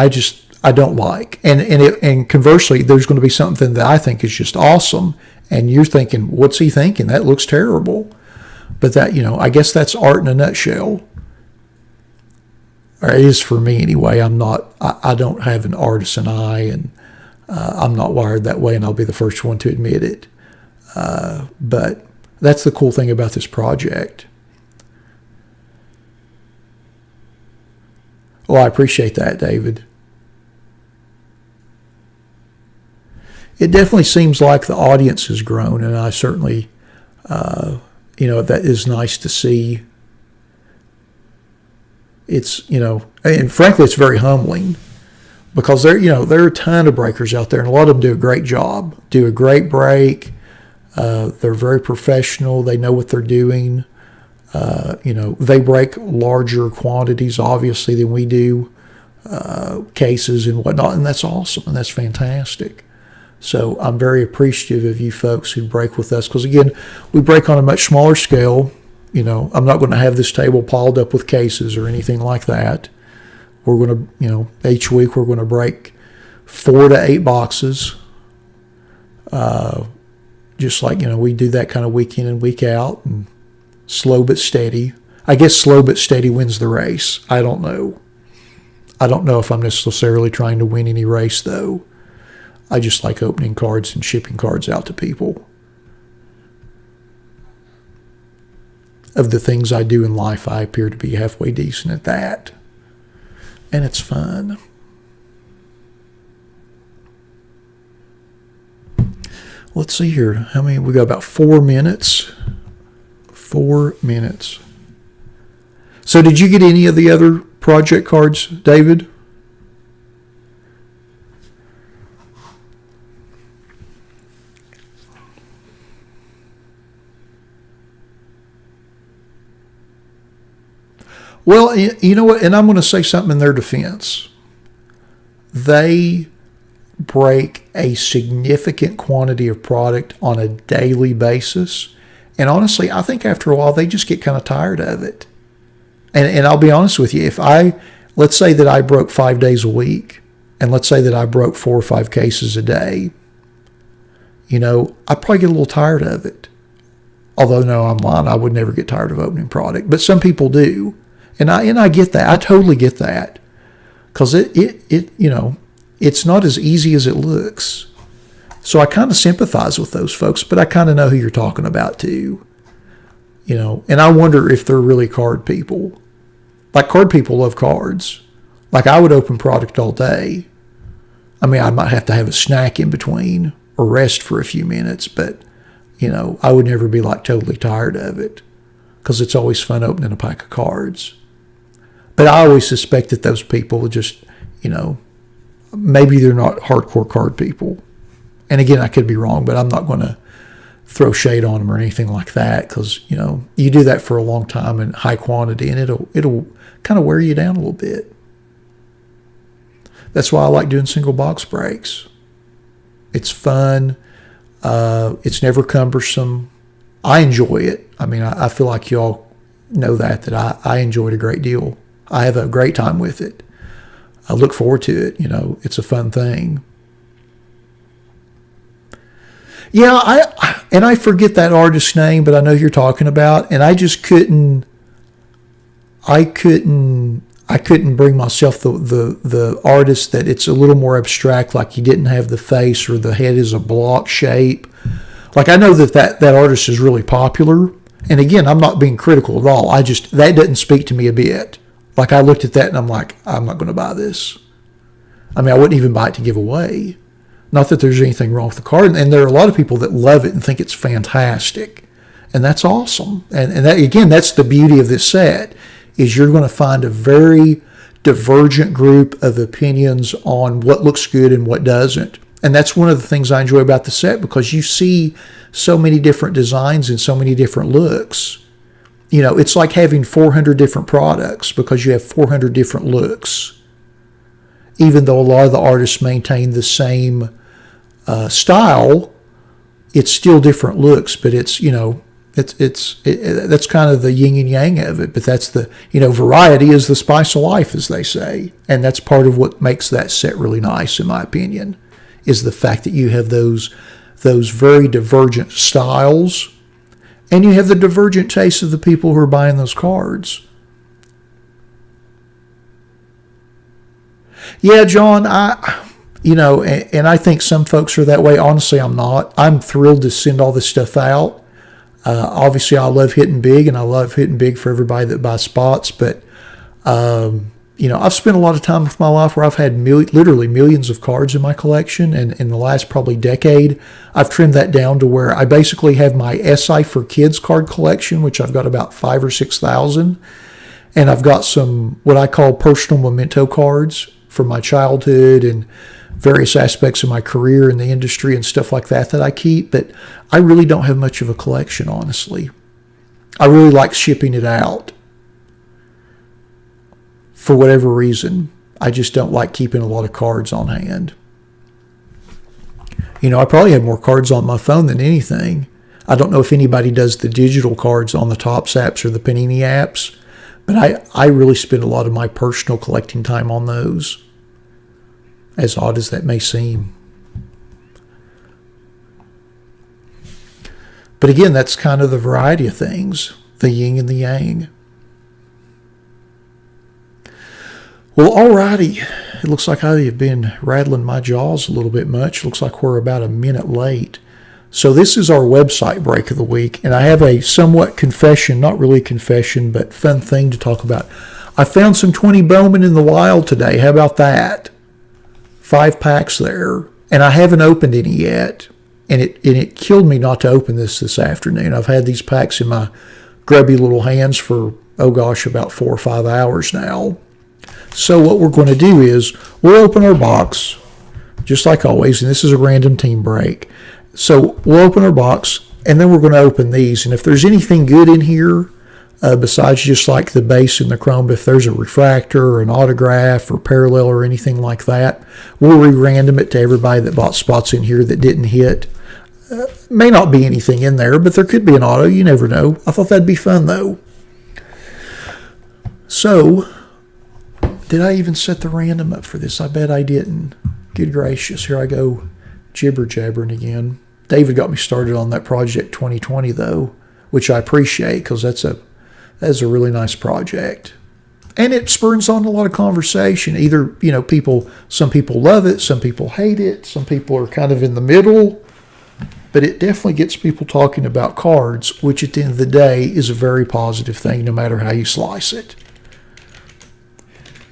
I don't like. And conversely, there's going to be something that I think is just awesome. And you're thinking, what's he thinking? That looks terrible. But that, I guess that's art in a nutshell. Or it is for me anyway. I don't have an artisan eye, and I'm not wired that way, and I'll be the first one to admit it. But that's the cool thing about this project. Well, I appreciate that, David. It definitely seems like the audience has grown, and I certainly, that is nice to see. It's, and frankly, it's very humbling because there are a ton of breakers out there, and a lot of them do a great job, do a great break. They're very professional. They know what they're doing. They break larger quantities, obviously, than we do, cases and whatnot, and that's awesome, and that's fantastic. So I'm very appreciative of you folks who break with us because, again, we break on a much smaller scale. I'm not going to have this table piled up with cases or anything like that. We're going to, each week we're going to break 4 to 8 boxes. Just like, we do that kind of week in and week out, and slow but steady. I guess slow but steady wins the race. I don't know. I don't know if I'm necessarily trying to win any race, though. I just like opening cards and shipping cards out to people. Of the things I do in life, I appear to be halfway decent at that. And it's fun. Let's see here. How many? We got about 4 minutes. 4 minutes. So did you get any of the other project cards, David? Well, you know what? And I'm going to say something in their defense. They break a significant quantity of product on a daily basis. And honestly, I think after a while, they just get kind of tired of it. And I'll be honest with you. Let's say that I broke 5 days a week, and let's say that I broke 4 or 5 cases a day, I'd probably get a little tired of it. Although, no, I'm lying. I would never get tired of opening product. But some people do. And I get that. I totally get that. Because it's not as easy as it looks. So I kind of sympathize with those folks, but I kind of know who you're talking about too. And I wonder if they're really card people. Like, card people love cards. Like, I would open product all day. I mean, I might have to have a snack in between or rest for a few minutes, but, I would never be like totally tired of it because it's always fun opening a pack of cards. But I always suspect that those people just, maybe they're not hardcore card people. And again, I could be wrong, but I'm not going to throw shade on them or anything like that because, you do that for a long time in high quantity and it'll kind of wear you down a little bit. That's why I like doing single box breaks. It's fun. It's never cumbersome. I enjoy it. I mean, I feel like you all know that I enjoy it a great deal. I have a great time with it. I look forward to it. It's a fun thing. Yeah, I forget that artist's name, but I know who you're talking about, and I just couldn't bring myself the artist that it's a little more abstract, like he didn't have the face or the head is a block shape. Like, I know that artist is really popular, And again, I'm not being critical at all. That doesn't speak to me a bit. Like, I looked at that and I'm like, I'm not going to buy this. I mean, I wouldn't even buy it to give away. Not that there's anything wrong with the card. And there are a lot of people that love it and think it's fantastic. And that's awesome. And that, again, that's the beauty of this set, is you're going to find a very divergent group of opinions on what looks good and what doesn't. And that's one of the things I enjoy about the set, because you see so many different designs and so many different looks. You know, it's like having 400 different products because you have 400 different looks. Even though a lot of the artists maintain the same style, it's still different looks, but it's, you know, that's kind of the yin and yang of it. But that's the, you know, variety is the spice of life, as they say. And that's part of what makes that set really nice, in my opinion, is the fact that you have those very divergent styles, and you have the divergent tastes of the people who are buying those cards. Yeah, John, and I think some folks are that way. Honestly, I'm not. I'm thrilled to send all this stuff out. Obviously, I love hitting big, and I love hitting big for everybody that buys spots. But, I've spent a lot of time with my life where I've had literally millions of cards in my collection. And in the last probably decade, I've trimmed that down to where I basically have my SI for Kids card collection, which I've got about 5,000 or 6,000. And I've got some what I call personal memento cards from my childhood and various aspects of my career in the industry and stuff like that I keep. But I really don't have much of a collection, honestly. I really like shipping it out. For whatever reason, I just don't like keeping a lot of cards on hand. You know, I probably have more cards on my phone than anything. I don't know if anybody does the digital cards on the Topps apps or the Panini apps, but I really spend a lot of my personal collecting time on those, as odd as that may seem. But again, that's kind of the variety of things, the yin and the yang. Well, alrighty. It looks like I have been rattling my jaws a little bit much. Looks like we're about a minute late. So this is our website break of the week, and I have a somewhat confession, not really confession, but fun thing to talk about. I found some 20 Bowman in the wild today. How about that? 5 packs there, and I haven't opened any yet. And it killed me not to open this afternoon. I've had these packs in my grubby little hands for, about 4 or 5 hours now. So what we're going to do is we'll open our box, just like always, and this is a random team break. So we'll open our box, and then we're going to open these. And if there's anything good in here, besides just like the base and the chrome, if there's a refractor or an autograph or parallel or anything like that, we'll re-random it to everybody that bought spots in here that didn't hit. May not be anything in there, but there could be an auto. You never know. I thought that'd be fun, though. So, did I even set the random up for this? I bet I didn't. Good gracious. Here I go jibber-jabbering again. David got me started on that project 2020, though, which I appreciate because that's a really nice project. And it spurs on a lot of conversation. Either, some people love it, some people hate it, some people are kind of in the middle. But it definitely gets people talking about cards, which at the end of the day is a very positive thing no matter how you slice it.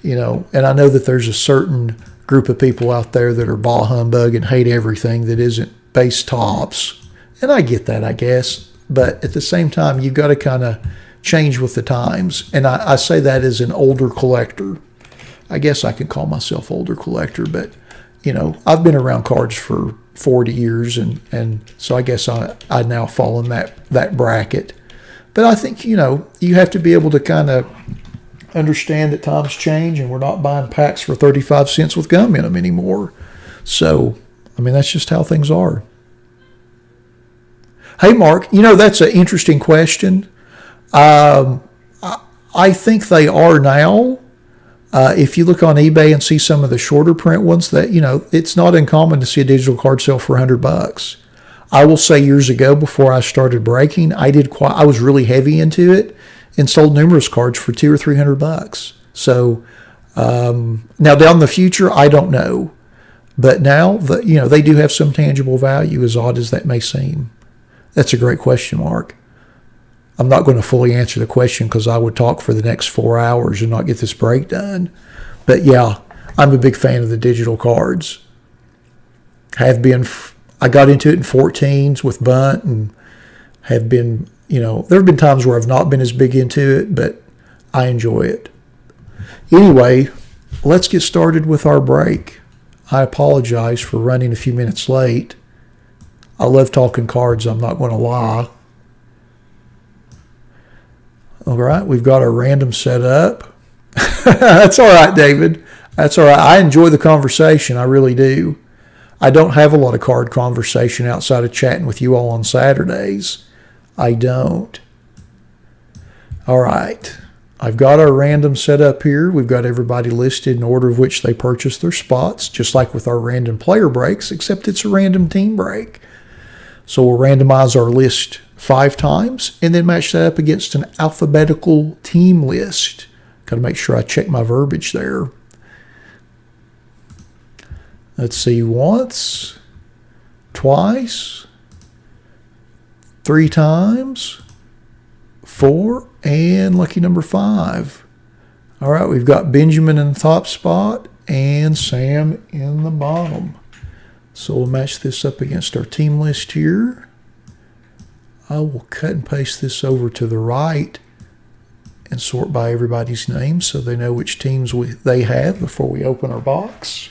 And I know that there's a certain group of people out there that are bah humbug and hate everything that isn't base Topps. And I get that, I guess. But at the same time, you've got to kind of change with the times. And I say that as an older collector. I guess I can call myself older collector, but, I've been around cards for 40 years, and so I guess I now fall in that bracket. But I think, you have to be able to kind of understand that times change, and we're not buying packs for 35 cents with gum in them anymore. So, that's just how things are. Hey, Mark, that's an interesting question. I think they are now. If you look on eBay and see some of the shorter print ones, that it's not uncommon to see a digital card sell for $100. I will say years ago, before I started breaking, I was really heavy into it and sold numerous cards for $200 or $300. So now down the future, I don't know, but now they do have some tangible value, as odd as that may seem. That's a great question, Mark. I'm not going to fully answer the question because I would talk for the next 4 hours and not get this break done. But yeah, I'm a big fan of the digital cards. Have been. I got into it in 14s with Bunt and have been, there have been times where I've not been as big into it, but I enjoy it. Anyway, let's get started with our break. I apologize for running a few minutes late. I love talking cards, I'm not going to lie. All right, we've got our random set up. That's all right, David. That's all right. I enjoy the conversation. I really do. I don't have a lot of card conversation outside of chatting with you all on Saturdays. I don't. All right. I've got our random set up here. We've got everybody listed in order of which they purchased their spots, just like with our random player breaks, except it's a random team break. So we'll randomize our list 5 times and then match that up against an alphabetical team list. Got to make sure I check my verbiage there. Let's see, once, twice, 3 times, 4, and lucky number 5. All right, we've got Benjamin in the top spot and Sam in the bottom. So we'll match this up against our team list here. I will cut and paste this over to the right and sort by everybody's name so they know which teams they have before we open our box.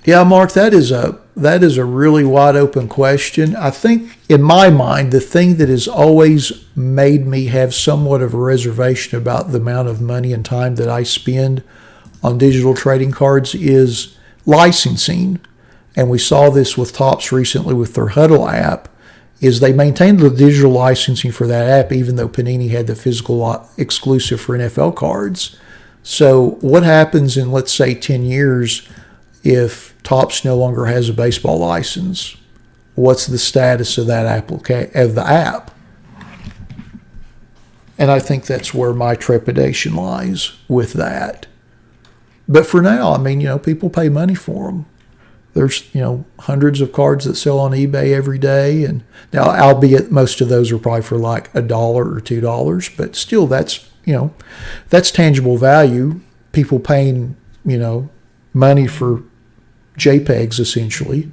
Yeah, Mark, that is a really wide open question. I think in my mind, the thing that has always made me have somewhat of a reservation about the amount of money and time that I spend on digital trading cards is licensing. And we saw this with Topps recently with their Huddle app, is they maintained the digital licensing for that app even though Panini had the physical exclusive for NFL cards. So what happens in, let's say, 10 years if Topps no longer has a baseball license? What's the status of that of the app? And I think that's where my trepidation lies with that. But for now, I mean, people pay money for them. There's, hundreds of cards that sell on eBay every day. And now, albeit most of those are probably for like $1 or $2, but still that's tangible value. People paying, money for JPEGs essentially.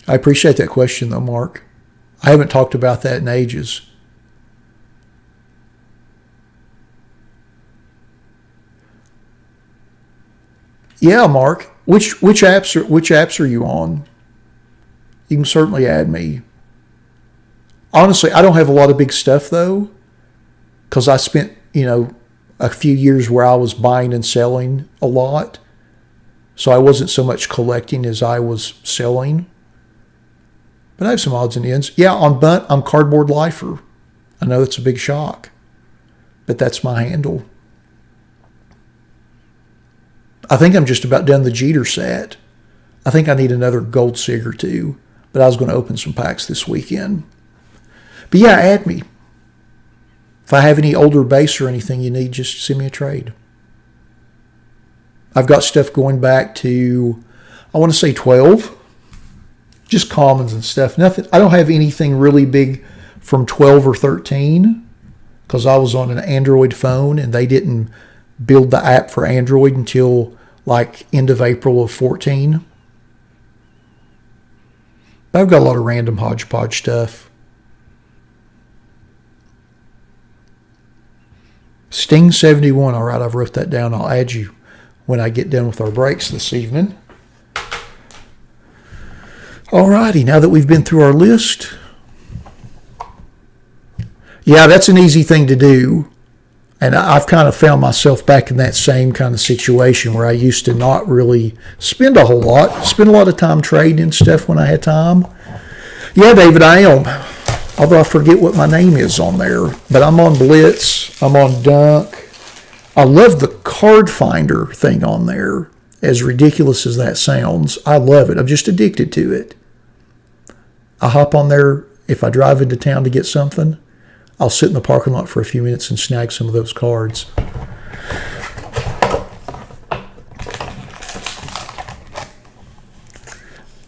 I appreciate that question though, Mark. I haven't talked about that in ages. Yeah, Mark. Which apps are you on? You can certainly add me. Honestly, I don't have a lot of big stuff though, because I spent a few years where I was buying and selling a lot, so I wasn't so much collecting as I was selling. But I have some odds and ends. Yeah, on Bunt, I'm Cardboardlifer. I know that's a big shock, but that's my handle. I think I'm just about done the Jeter set. I think I need another gold sig or 2, but I was going to open some packs this weekend. But yeah, add me. If I have any older base or anything you need, just send me a trade. I've got stuff going back to, I want to say 12. Just commons and stuff. Nothing. I don't have anything really big from 12 or 13 because I was on an Android phone and they didn't build the app for Android until like end of April of 14. But I've got a lot of random hodgepodge stuff. Sting 71. All right, I've wrote that down. I'll add you when I get done with our breaks this evening. All righty, now that we've been through our list. Yeah, that's an easy thing to do. And I've kind of found myself back in that same kind of situation where I used to not really spend a whole lot, spend a lot of time trading and stuff when I had time. Yeah, David, I am. Although I forget what my name is on there. But I'm on Blitz. I'm on Dunk. I love the card finder thing on there. As ridiculous as that sounds, I love it. I'm just addicted to it. I hop on there if I drive into town to get something. I'll sit in the parking lot for a few minutes and snag some of those cards.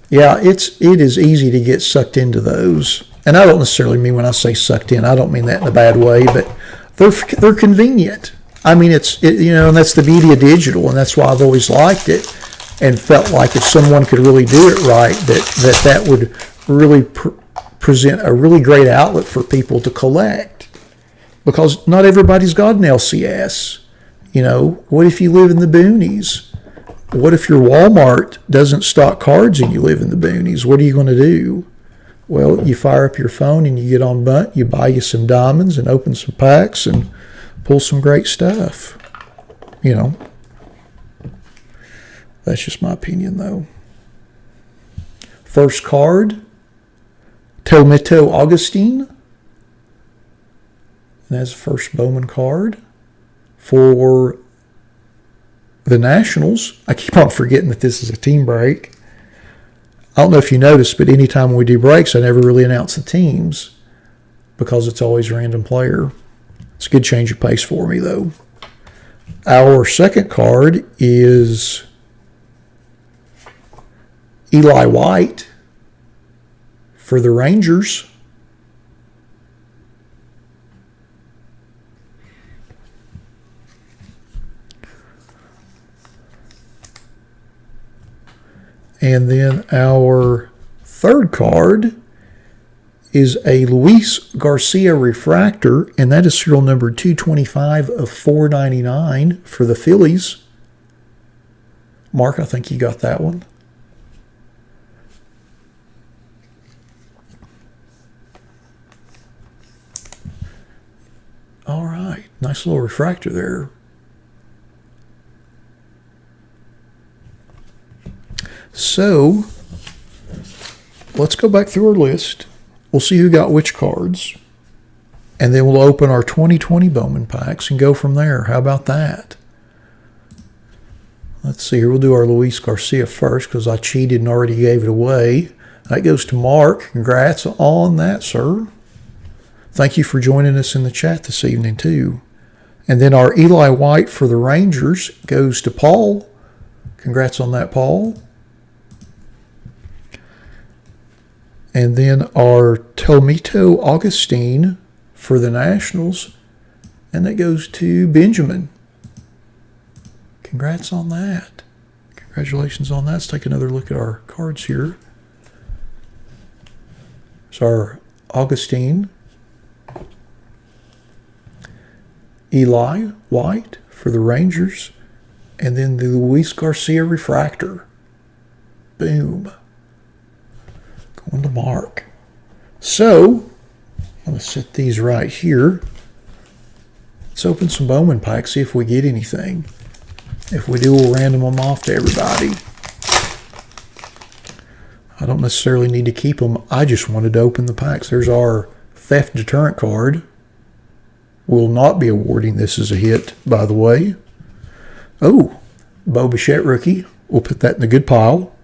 Yeah, it is easy to get sucked into those. And I don't necessarily mean, when I say sucked in, I don't mean that in a bad way, but they're convenient. I mean, and that's the beauty of digital, and that's why I've always liked it, and felt like if someone could really do it right, that would really present a really great outlet for people to collect. Because not everybody's got an LCS. What if you live in the boonies? What if your Walmart doesn't stock cards and you live in the boonies? What are you going to do? Well, you fire up your phone and you get on Bunt, you buy you some diamonds and open some packs and pull some great stuff. That's just my opinion, though. First card, Tomito Augustine. And that's the first Bowman card for the Nationals. I keep on forgetting that this is a team break. I don't know if you noticed, but anytime we do breaks, I never really announce the teams because it's always a random player. It's a good change of pace for me, though. Our second card is Eli White for the Rangers. And then our third card is a Luis Garcia refractor, and that is serial number 225 of 499 for the Phillies. Mark, I think you got that one. All right, nice little refractor there. So, let's go back through our list. We'll see who got which cards. And then we'll open our 2020 Bowman packs and go from there. How about that? Let's see here. We'll do our Luis Garcia first because I cheated and already gave it away. That goes to Mark. Congrats on that, sir. Thank you for joining us in the chat this evening, too. And then our Eli White for the Rangers goes to Paul. Congrats on that, Paul. And then our Tomito Augustine for the Nationals, and that goes to Benjamin. Congrats on that. Congratulations on that. Let's take another look at our cards here. It's our Augustine, Eli White for the Rangers, and then the Luis Garcia refractor. Boom. Going to Mark. So, I'm going to set these right here. Let's open some Bowman packs, see if we get anything. If we do, we'll random them off to everybody. I don't necessarily need to keep them. I just wanted to open the packs. There's our theft deterrent card. We'll not be awarding this as a hit, by the way. Oh, Bo Bichette rookie. We'll put that in the good pile.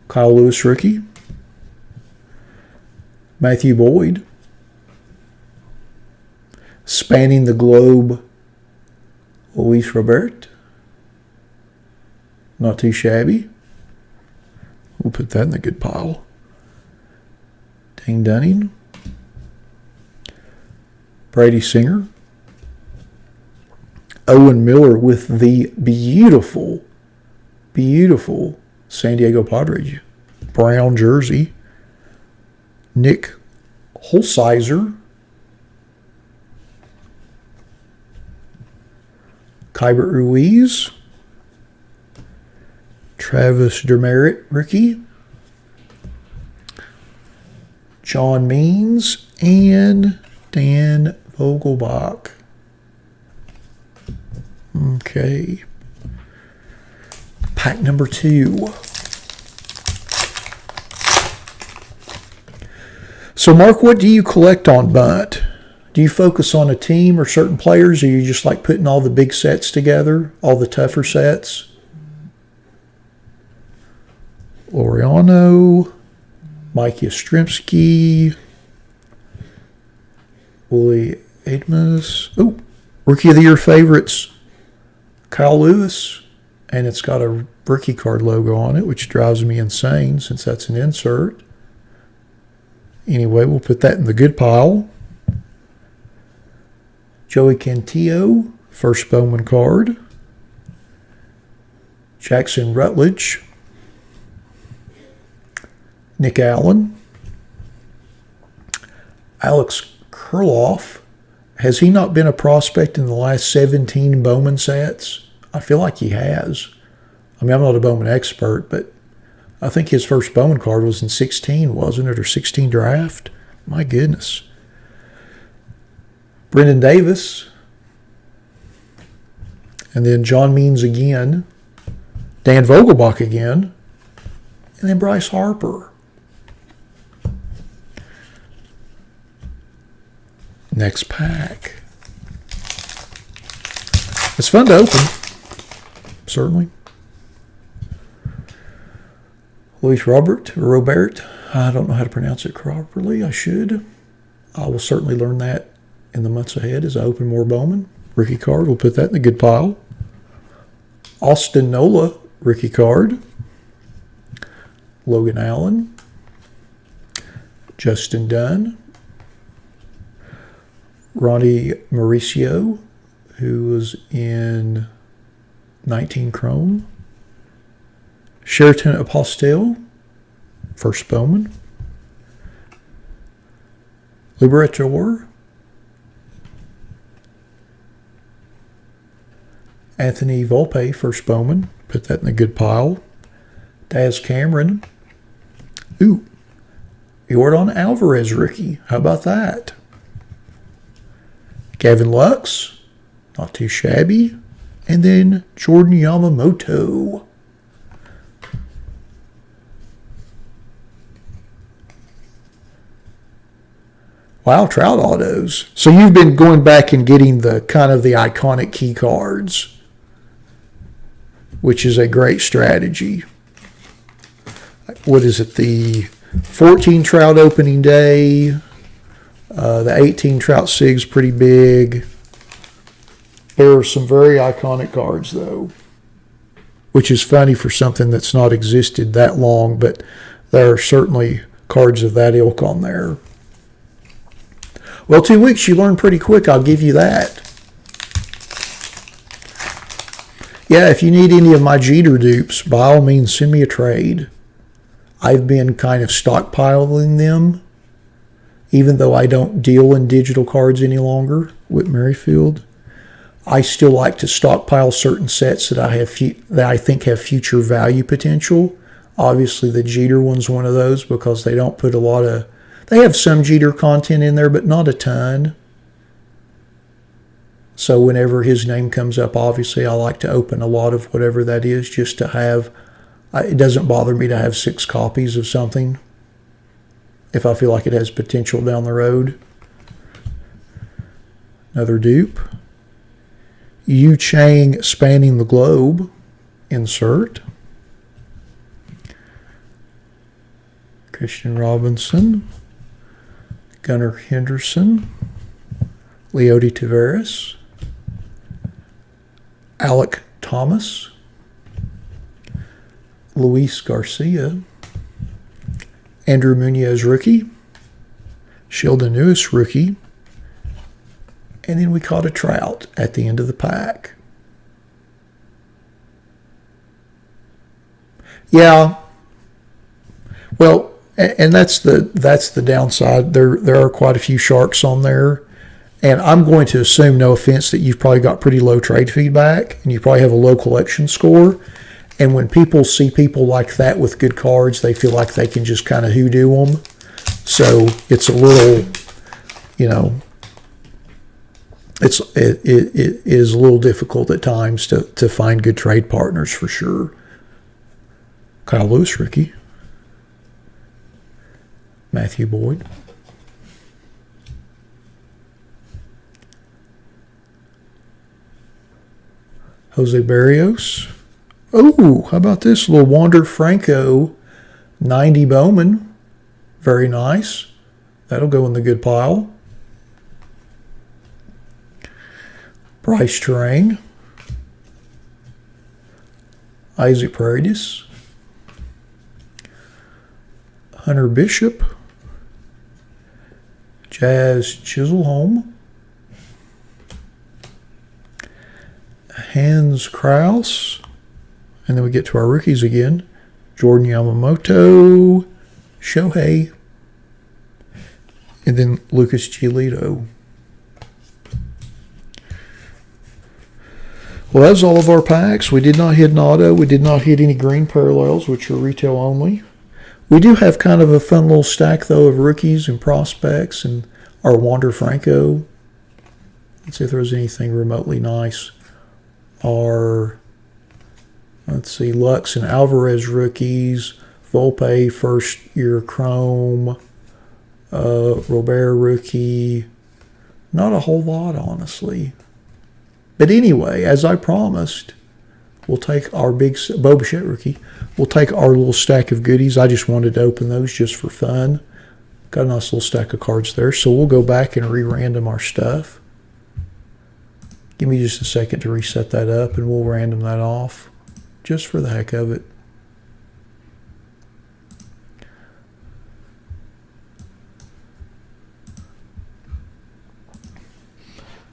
Kyle Lewis rookie. Matthew Boyd. Spanning the globe, Luis Robert. Not too shabby. We'll put that in the good pile. Dane Dunning. Brady Singer. Owen Miller with the beautiful San Diego Padres brown jersey. Nick Holsizer. Kybert Ruiz. Travis Dermerit rookie. John Means and Dan Vogelbach. Okay. Pack number 2. So, Mark, what do you collect on Bunt? Do you focus on a team or certain players, or you just like putting all the big sets together, all the tougher sets? Laureano, Mike Yastrzemski, Willie Adamus. Oh, Rookie of the Year favorites, Kyle Lewis. And it's got a rookie card logo on it, which drives me insane since that's an insert. Anyway, we'll put that in the good pile. Joey Cantillo, first Bowman card. Jackson Rutledge. Nick Allen. Alex Kurloff. Has he not been a prospect in the last 17 Bowman sets? I feel like he has. I mean, I'm not a Bowman expert, but I think his first Bowman card was in 16, wasn't it? Or 16 draft? My goodness. Brendan Davis. And then John Means again. Dan Vogelbach again. And then Bryce Harper. Next pack. It's fun to open. Certainly. Luis Robert, I don't know how to pronounce it properly. I should. I will certainly learn that in the months ahead as I open more Bowman. Rookie card, we'll put that in the good pile. Austin Nola, rookie card. Logan Allen. Justin Dunn. Ronnie Mauricio, who was in 19 Chrome. Sheraton Apostel, first Bowman. Liberator. Anthony Volpe, first Bowman. Put that in the good pile. Daz Cameron. Ooh. Jordan Alvarez rookie. How about that? Gavin Lux. Not too shabby. And then Jordan Yamamoto. Wow, Trout autos. So you've been going back and getting the kind of the iconic key cards, which is a great strategy. What is it? The 14 Trout opening day. The 18 Trout Sig's pretty big. There are some very iconic cards, though, which is funny for something that's not existed that long, but there are certainly cards of that ilk on there. Well, 2 weeks, you learn pretty quick, I'll give you that. Yeah, if you need any of my Jeter dupes, by all means, send me a trade. I've been kind of stockpiling them, even though I don't deal in digital cards any longer with Merrifield. I still like to stockpile certain sets that I think have future value potential. Obviously, the Jeter one's one of those because they don't put a lot of... They have some Jeter content in there, but not a ton. So whenever his name comes up, obviously I like to open a lot of whatever that is just to have... It doesn't bother me to have 6 copies of something if I feel like it has potential down the road. Another dupe. Yu Chang Spanning the Globe. Insert. Christian Robinson. Gunnar Henderson. Leody Taveras. Alec Thomas. Luis Garcia. Andrew Munoz rookie. Sheldon Lewis rookie. And then we caught a Trout at the end of the pack. Yeah. Well, and that's the downside. There are quite a few sharks on there. And I'm going to assume, no offense, that you've probably got pretty low trade feedback and you probably have a low collection score. And when people see people like that with good cards, they feel like they can just kind of hoodoo them. So it's a little, it is a little difficult at times to find good trade partners for sure. Kyle Lewis rookie. Matthew Boyd. Jose Barrios. Oh, how about this little Wander Franco 90 Bowman? Very nice. That'll go in the good pile. Bryce Terang. Isaac Paredes. Hunter Bishop. Jazz Chiselholm. Hans Kraus. And then we get to our rookies again. Jordan Yamamoto. Shohei. And then Lucas Giolito. Well, that was all of our packs. We did not hit an auto. We did not hit any green parallels, which are retail only. We do have kind of a fun little stack, though, of rookies and prospects and our Wander Franco. Let's see if there was anything remotely nice. Our, let's see, Lux and Alvarez rookies. Volpe first year Chrome. Robert rookie. Not a whole lot, honestly. But anyway, as I promised, we'll take our big Bo Bichette rookie. We'll take our little stack of goodies. I just wanted to open those just for fun. Got a nice little stack of cards there. So we'll go back and re-random our stuff. Give me just a second to reset that up, and we'll random that off just for the heck of it.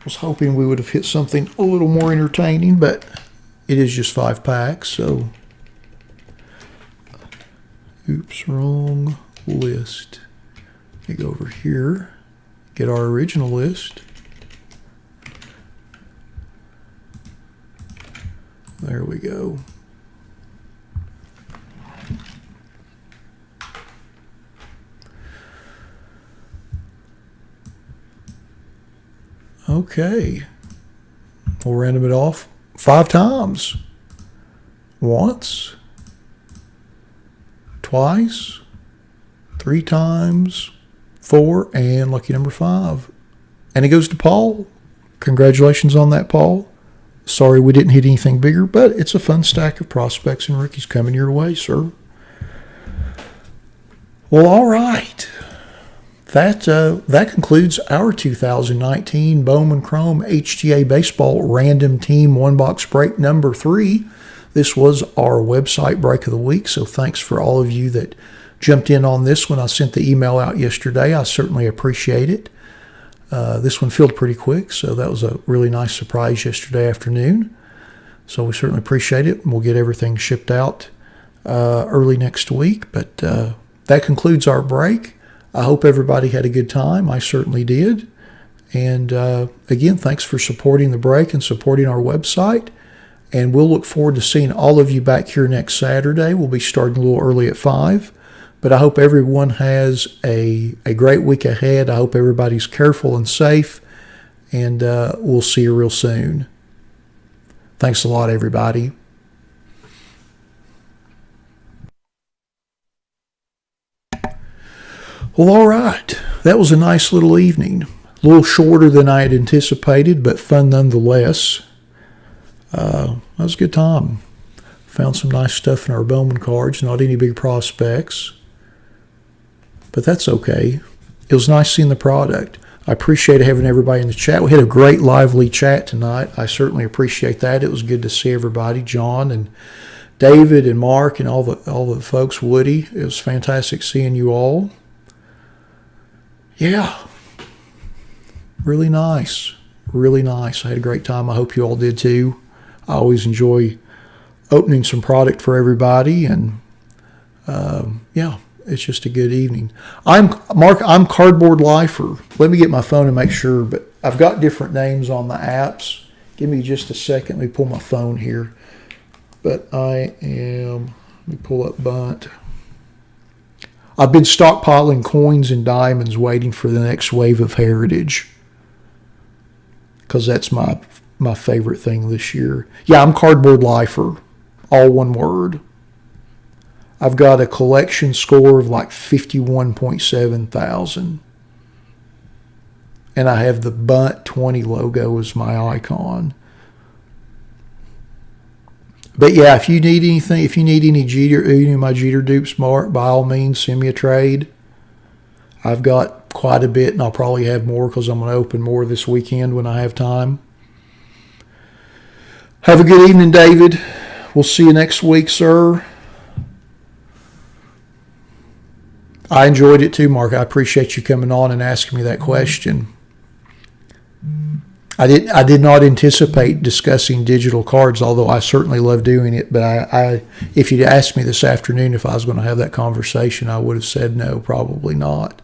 Was hoping we would have hit something a little more entertaining, but it is just 5 packs, so oops, wrong list. Let me go over here, get our original list. There we go. Okay, we'll random it off 5 times. Once, twice, 3 times, 4, and lucky number 5. And it goes to Paul. Congratulations on that, Paul. Sorry we didn't hit anything bigger, but it's a fun stack of prospects and rookies coming your way, sir. Well, all right. That concludes our 2019 Bowman Chrome HTA Baseball Random Team 1-Box Break number 3. This was our website break of the week, so thanks for all of you that jumped in on this one. I sent the email out yesterday. I certainly appreciate it. This one filled pretty quick, so that was a really nice surprise yesterday afternoon. So we certainly appreciate it, and we'll get everything shipped out early next week. But that concludes our break. I hope everybody had a good time. I certainly did. And again, thanks for supporting the break and supporting our website. And we'll look forward to seeing all of you back here next Saturday. We'll be starting a little early at 5. But I hope everyone has a great week ahead. I hope everybody's careful and safe. And we'll see you real soon. Thanks a lot, everybody. Well, all right. That was a nice little evening. A little shorter than I had anticipated, but fun nonetheless. That was a good time. Found some nice stuff in our Bowman cards. Not any big prospects. But that's okay. It was nice seeing the product. I appreciate having everybody in the chat. We had a great lively chat tonight. I certainly appreciate that. It was good to see everybody. John and David and Mark and all the folks. Woody. It was fantastic seeing you all. Yeah, really nice, really nice. I had a great time. I hope you all did too. I always enjoy opening some product for everybody, and yeah, it's just a good evening. I'm Cardboardlifer. Let me get my phone and make sure, but I've got different names on the apps. Give me just a second. Let me pull my phone here. But let me pull up Bunt. I've been stockpiling coins and diamonds waiting for the next wave of Heritage, because that's my favorite thing this year. Yeah, I'm Cardboardlifer, all one word. I've got a collection score of like 51.7 thousand. And I have the Bunt 20 logo as my icon. But yeah, if you need anything, if you need any of my Jeter dupes, Mark, by all means, send me a trade. I've got quite a bit, and I'll probably have more because I'm going to open more this weekend when I have time. Have a good evening, David. We'll see you next week, sir. I enjoyed it too, Mark. I appreciate you coming on and asking me that question. I did not anticipate discussing digital cards, although I certainly love doing it. But if you'd asked me this afternoon if I was going to have that conversation, I would have said no, probably not.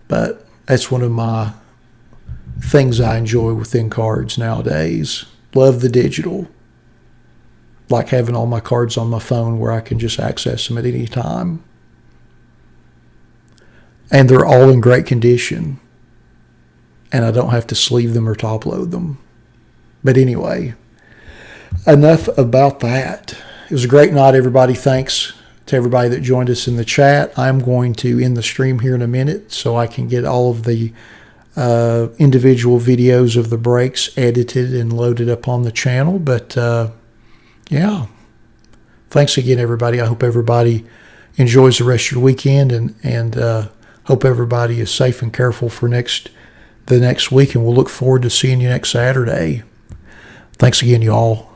But that's one of my things I enjoy within cards nowadays. Love the digital. Like having all my cards on my phone where I can just access them at any time. And they're all in great condition. And I don't have to sleeve them or top load them. But anyway, enough about that. It was a great night, everybody. Thanks to everybody that joined us in the chat. I'm going to end the stream here in a minute so I can get all of the individual videos of the breaks edited and loaded up on the channel. But yeah, thanks again, everybody. I hope everybody enjoys the rest of your weekend, and hope everybody is safe and careful for the next week, and we'll look forward to seeing you next Saturday. Thanks again, y'all.